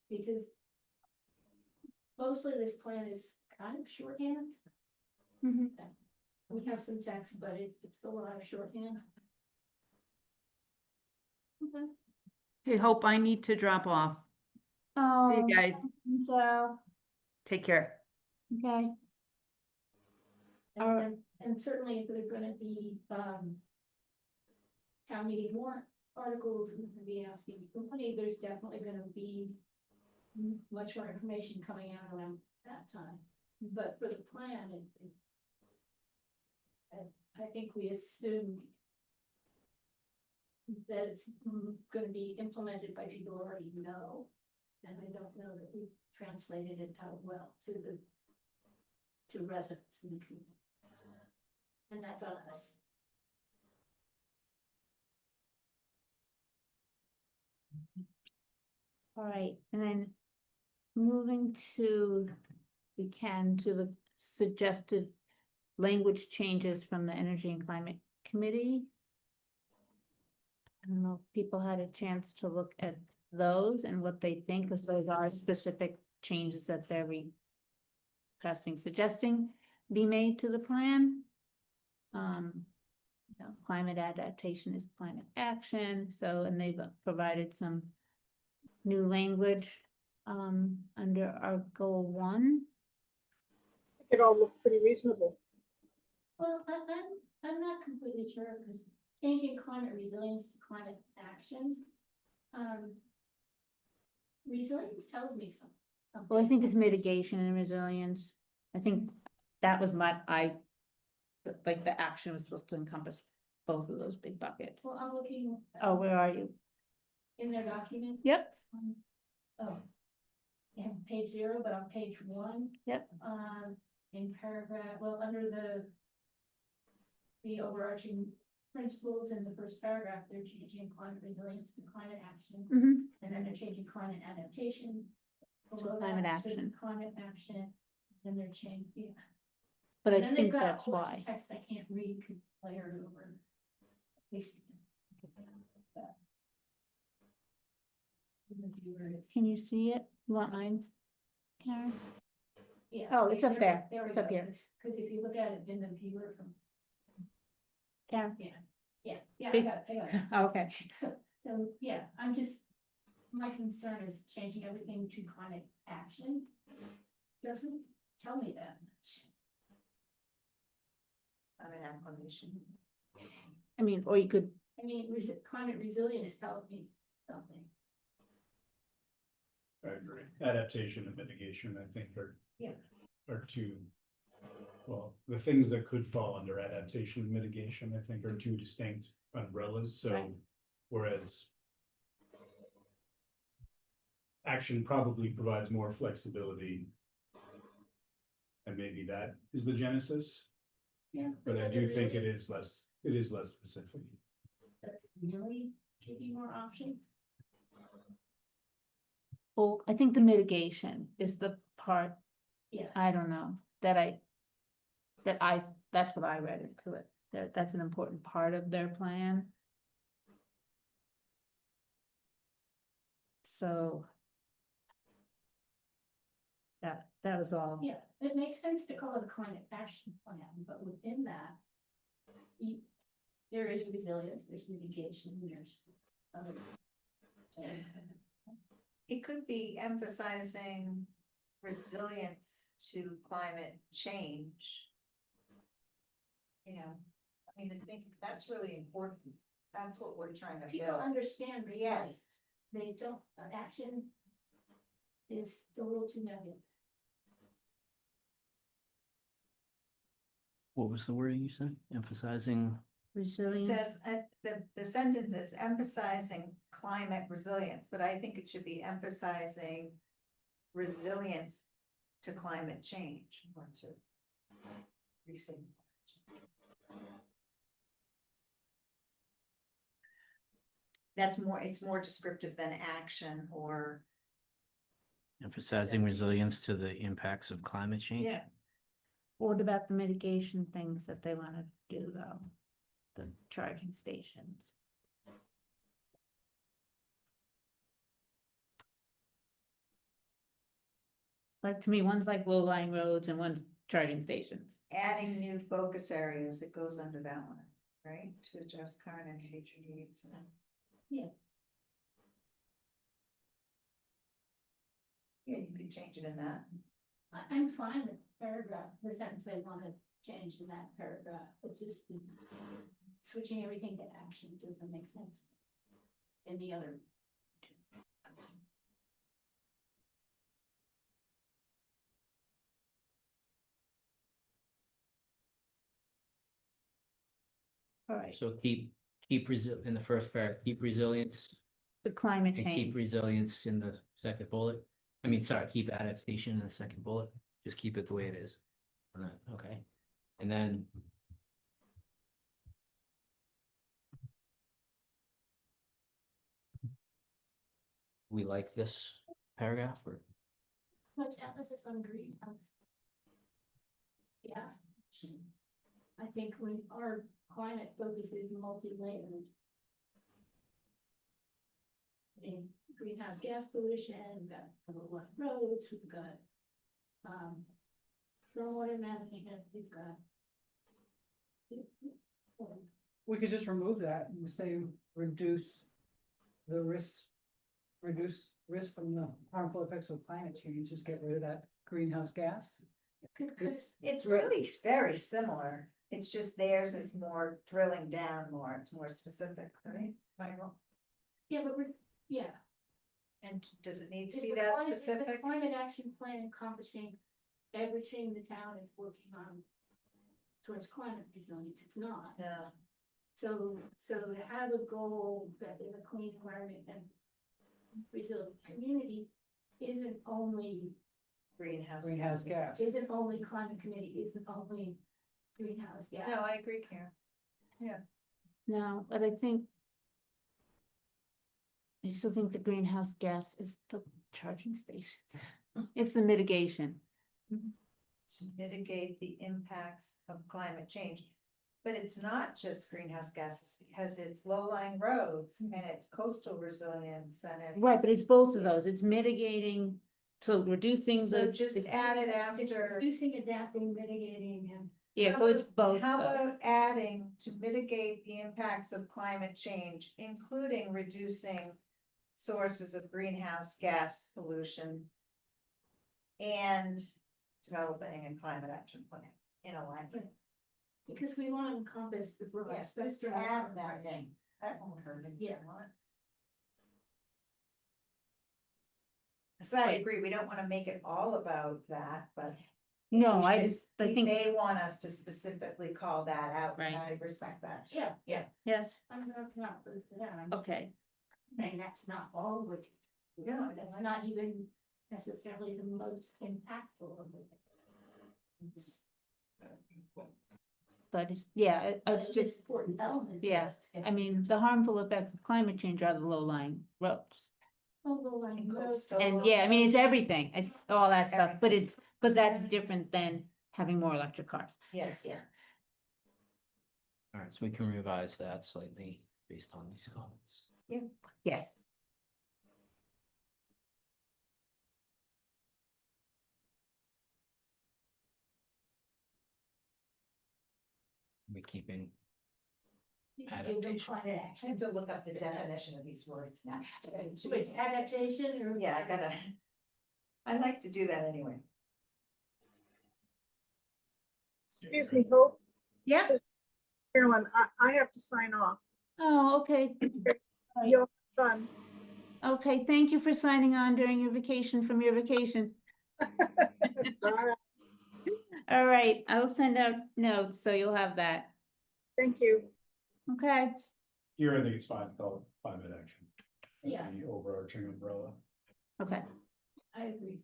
Because mostly this plan is kind of shorthand. Mm-hmm. We have some text, but it's still a lot of shorthand. Okay. Hey, Hope, I need to drop off. Oh, Hey, guys, so, take care. okay. And certainly if there's gonna be, town meeting warrant articles, we're gonna be asking company, there's definitely gonna be much more information coming out around that time. But for the plan, I think we assume that it's gonna be implemented by people who already know. And I don't know that we translated it out well to residents in the community. And that's on us. All right, and then moving to, we can, to the suggested language changes from the Energy and Climate Committee. I don't know if people had a chance to look at those and what they think, because those are specific changes that they're requesting, suggesting be made to the plan. Climate adaptation is climate action, so, and they've provided some new language under our goal 1. It all looked pretty reasonable. Well, I'm not completely sure, because changing climate resilience to climate action. Resilience tells me something. Well, I think it's mitigation and resilience. I think that was like the action was supposed to encompass both of those big buckets. Well, I'm looking. Oh, where are you? In their document. Yep. Oh. Yeah, page 0, but on page 1. Yep. In paragraph, well, under the overarching principles in the first paragraph, they're changing climate resilience to climate action. Mm-hmm. And then they're changing climate adaptation. below climate that to action. Climate action, then they're changing, yeah. But I And then they've think got a that's whole bunch why. of text I can't read, layered over. Can you see it? You want mine, Karen? Yeah. Oh, it's up there. we It's up go. here. Cause if you look at it in the viewer from, Karen? yeah, I got it. Okay. So, yeah, I'm just, my concern is changing everything to climate action. Doesn't tell me that much. Of an acclamation. I mean, or you could, I mean, climate resilience tells me something. I agree. Adaptation and mitigation, I think are two. Well, the things that could fall under adaptation and mitigation, I think are two distinct umbrellas, so. Right. Whereas. Action probably provides more flexibility. And maybe that is the genesis, Yeah. but I do think it is less specific. Really give you more options. Well, I think the mitigation is the part, Yeah. I don't know, that's what I read into it. That's an important part of their plan. So. That was all. Yeah, it makes sense to call it a climate action plan, but within that. There is resilience, there's mitigation, there's other. It could be emphasizing resilience to climate change. You know, I mean, I think that's really important. That's what we're trying to People build. understand resilience. Yes, They don't, action is a little too negative. What was the wording you said? Emphasizing, it Resilience, says, the sentence is emphasizing climate resilience, but I think it should be emphasizing resilience to climate change or to recent. That's more, it's more descriptive than action or, emphasizing resilience to the impacts of climate change. yeah. what about the mitigation things that they wanna do though? The charging stations. Like, to me, one's like low-lying roads and one's charging stations. Adding new focus areas, it goes under that one, right? To adjust current and future needs. Yeah. Yeah, you could change it in that. I'm fine with paragraph, the sentence they want to change in that paragraph, it's just switching everything to action doesn't make sense. In the other. All right, So keep in the first paragraph, keep resilience the climate and keep change, resilience in the second bullet. I mean, sorry, keep adaptation in the second bullet. Just keep it the way it is. Okay, and then. We like this paragraph or? Much emphasis on greenhouse. Yeah. I think when our climate focus is multi-layered. In greenhouse gas pollution, we've got a lot of roads, we've got. Stormwater management, we've got. We could just remove that and say reduce the risk. Reduce risk from the harmful effects of climate change, just get rid of that greenhouse gas. It's really very similar. It's just theirs is more drilling down more. It's more specific, right? Michael? Yeah, but yeah. And does it need to Is be the that climate- is the specific? Climate action plan encompassing everything the town is working on towards climate resilience, it's not. No. So to have a goal that is a clean environment and resilient community isn't only, Greenhouse. Gas. isn't only climate committee, isn't only greenhouse gas. No, I agree, Karen. no, but I still think the greenhouse gas is the charging stations. It's the mitigation. To mitigate the impacts of climate change. But it's not just greenhouse gases because it's low-lying roads and it's coastal resilience and it's. Right, but it's both of those, it's mitigating, so reducing So the. just add it It's after. reducing, adapting, mitigating, and Yeah, How so it's about- both. How though. about adding to mitigate the impacts of climate change, including reducing sources of greenhouse gas pollution? And developing a climate action plan in alignment. because we want to encompass the broad Yes, just spectrum. of add that climate in. That won't hurt anything. Yeah. So I agree, we don't wanna make it all about that, but. No, we I should- just, I think, They want us to specifically call that out, and I respect that. Yeah, Yeah. yes, I'm not opposed to that. I'm okay, saying that's not all of it. No, That's not even necessarily the most impactful of it. but it's, yeah, But it's it's just, important element. yes, I mean, the harmful effects of climate change are the low-lying roads. Although I And know. coastal. And yeah, I mean, it's everything, it's all that stuff, but that's different than having more electric cars. Yes, yeah. All right, so we can revise that slightly based on these comments. Yes. We keeping You can adaptation. give them climate I action. had to look up the definition of these words now. Which adaptation or? Yeah, I gotta, I like to do that anyway. Excuse me, Hope, Yeah, Carolyn, I have to sign off. oh, okay. Right. Y'all have fun. Okay, thank you for signing on during your vacation from your vacation. Bye. All right, I will send out notes, so you'll have that. Thank you. Okay, Here, I think it's fine, called climate action. That's Yeah. the overarching umbrella. okay. I agree.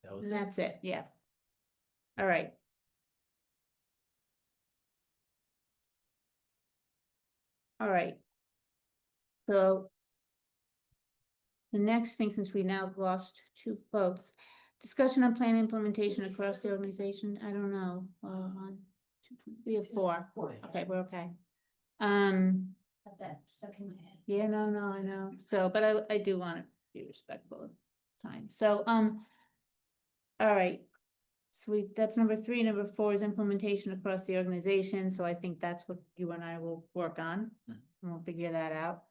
That was And that's it, yeah. All right. All right. So the next thing, since we now lost two folks, discussion on plan implementation across the organization, I don't know. We have four. Okay, we're okay. Got that stuck in my head. Yeah, no, I know. So, but I do want to be respectful of time. So, all right. So that's number 3. Number 4 is implementation across the organization. So I think that's what you and I will work on. Mhm. And we'll figure that out.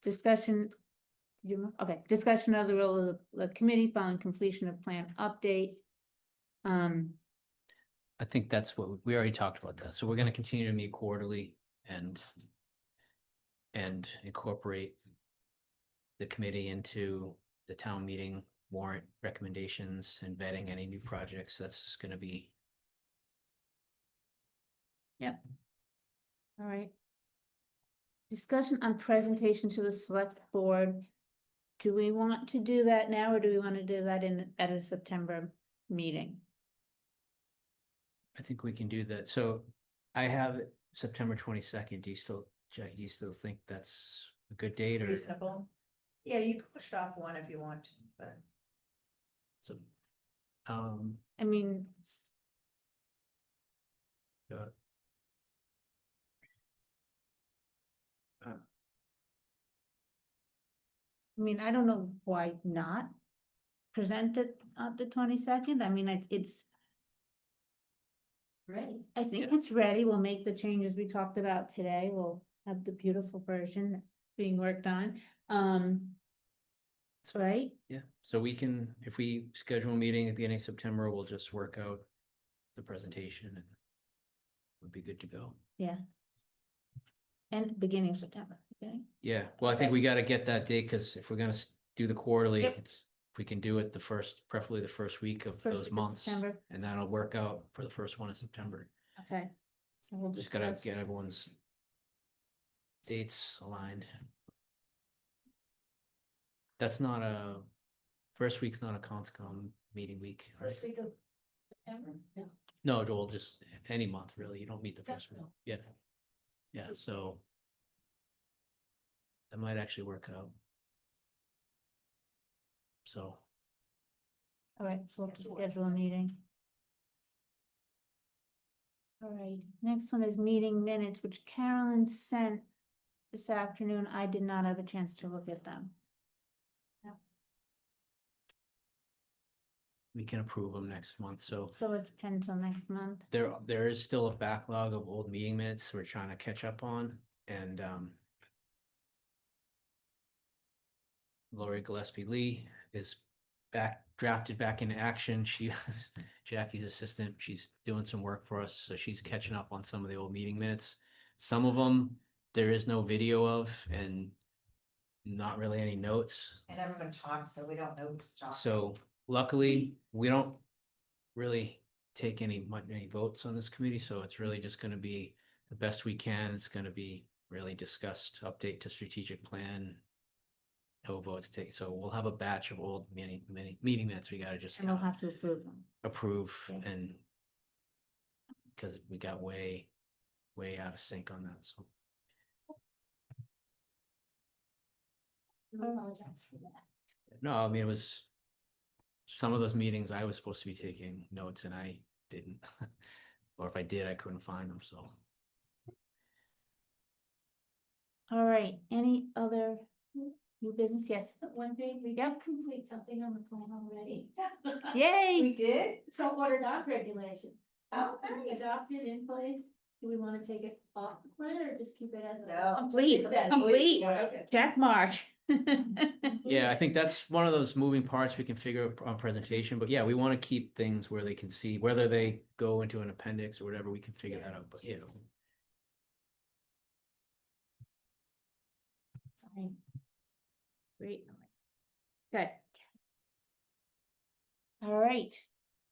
Discussion. Discussion of the role of the committee following completion of plan update. I think that's what we already talked about that. So we're gonna continue to meet quarterly and incorporate the committee into the town meeting warrant recommendations and vetting any new projects. That's just gonna be. All right. Discussion on presentation to the select board. Do we want to do that now, or do we want to do that at a September meeting? I think we can do that. So I have September 22nd. Do you still, Jack, do you still think that's a good date or? Reasonable. Yeah, you can push it off one if you want to, but So, I mean, uh, I don't know why not present it on the 22nd. I mean, it's, Ready. I think Yeah. it's ready. We'll make the changes we talked about today. We'll have the beautiful version being worked on. That's right. yeah, so we can, if we schedule a meeting at the beginning of September, we'll just work out the presentation and we'll be good to go. Yeah. And beginning of September, okay? Yeah, well, I think we gotta get that date, because if we're gonna do the quarterly, Yep. it's, if we can do it preferably the first week of First those week of months. September. And that'll work out for the first one in September. Okay. So we'll Just gotta discuss. get everyone's dates aligned. That's not first week's not a conscom meeting week, right? First week of September? No. No, Joel, just any month, really. You don't meet the first one. Yeah. Yeah, so that might actually work out. So, All right, so we'll have to schedule a meeting. All right, next one is meeting minutes, which Carolyn sent this afternoon. I did not have a chance to look at them. we can approve them next month, so So it's pencil next month. there is still a backlog of old meeting minutes we're trying to catch up on, and Lori Gillespie Lee is drafted back into action. She was Jackie's assistant. She's doing some work for us, so she's catching up on some of the old meeting minutes. Some of them there is no video of, and not really any notes. and everyone talks, so we don't know who's talking. So luckily, we don't really take any votes on this committee, so it's really just gonna be the best we can. It's gonna be really discussed, update to strategic plan, no votes taken. So we'll have a batch of old meeting minutes. We gotta just And we'll kinda have to approve them. approve Yeah. and because we got way out of sync on that, so. I apologize for that. No, I mean, it was some of those meetings I was supposed to be taking notes and I didn't. Or if I did, I couldn't find them, so. All right, any other new business? Yes. One thing, we got complete something on the plan already. We Yay! did? Saltwater dock regulations. Oh, We nice. adopted in place. Do we want to take it off the plan or just keep it as? a- No. Complete, complete. Okay. Check mark. Yeah, I think that's one of those moving parts we can figure out on presentation, but yeah, we want to keep things where they can see, whether they go into an appendix or whatever, we can figure that out, but yeah. Fine. Great. Good. All right.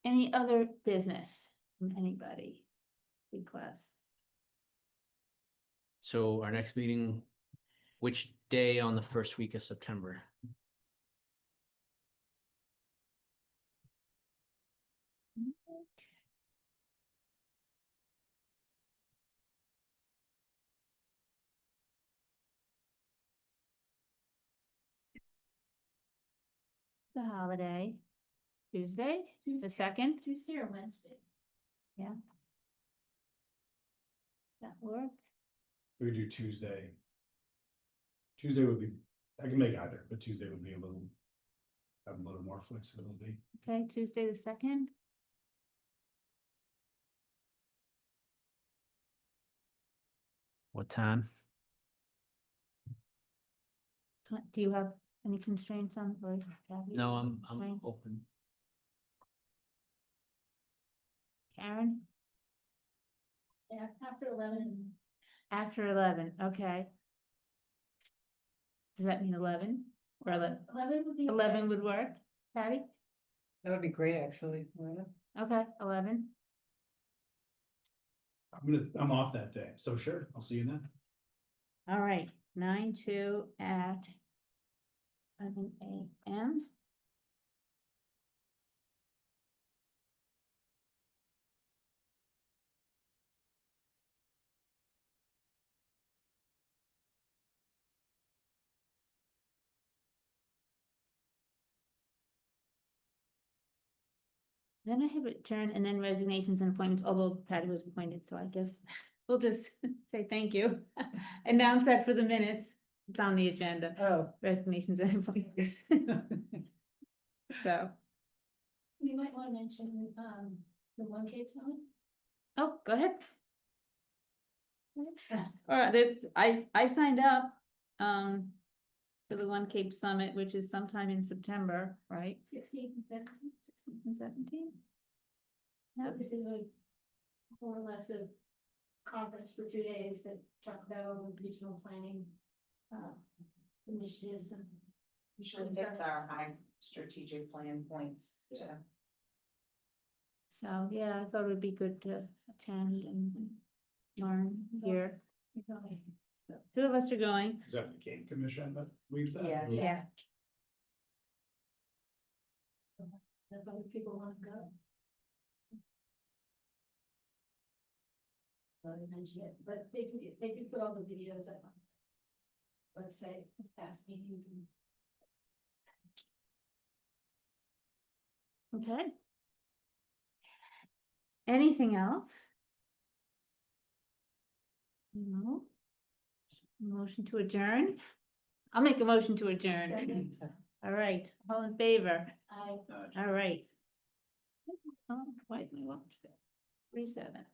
Any other business from anybody? Requests? So our next meeting, which day on the first week of September? The holiday. Tuesday, the second, Tuesday or Wednesday? that work? We could do Tuesday. Tuesday would be, I can make either, but Tuesday would be have a little more flexibility. Okay, Tuesday the second. What time? Do you have any constraints on? or Kathy, No, I'm constraints? open. Karen, Yeah, after 11. after 11, okay. Does that mean 11 or 11? 11 would be. 11 would work, Patty? That would be great, actually. Lorena. Okay, 11. I'm off that day, so sure, I'll see you then. All right, 9/2 at 11 a.m. Then I have adjourn and then resignations and appointments, although Patty was appointed, so I guess we'll just say thank you. Announce that for the minutes. It's on the agenda, Oh. resignations and appointments. So, You might want to mention, the One Cape Summit. oh, go ahead. All right, I signed up, for the One Cape Summit, which is sometime in September, right? 16th and 17th. 16th and 17th? Yep. This is a more or less a conference for 2 days that talk about all the regional planning, initiatives and. Usually hits our high strategic plan points too. So, yeah, I thought it would be good to attend and learn here. Two of us are going. Is that the Cape Commission that leaves that? Yeah. Yeah. If other people want to go. I mentioned it, but they could put all the videos up on. Let's say, past meetings and. Okay. Anything else? No. Motion to adjourn? I'll make a motion to adjourn. All right, all in favor? All right. Oh, why didn't we watch that? 3/7.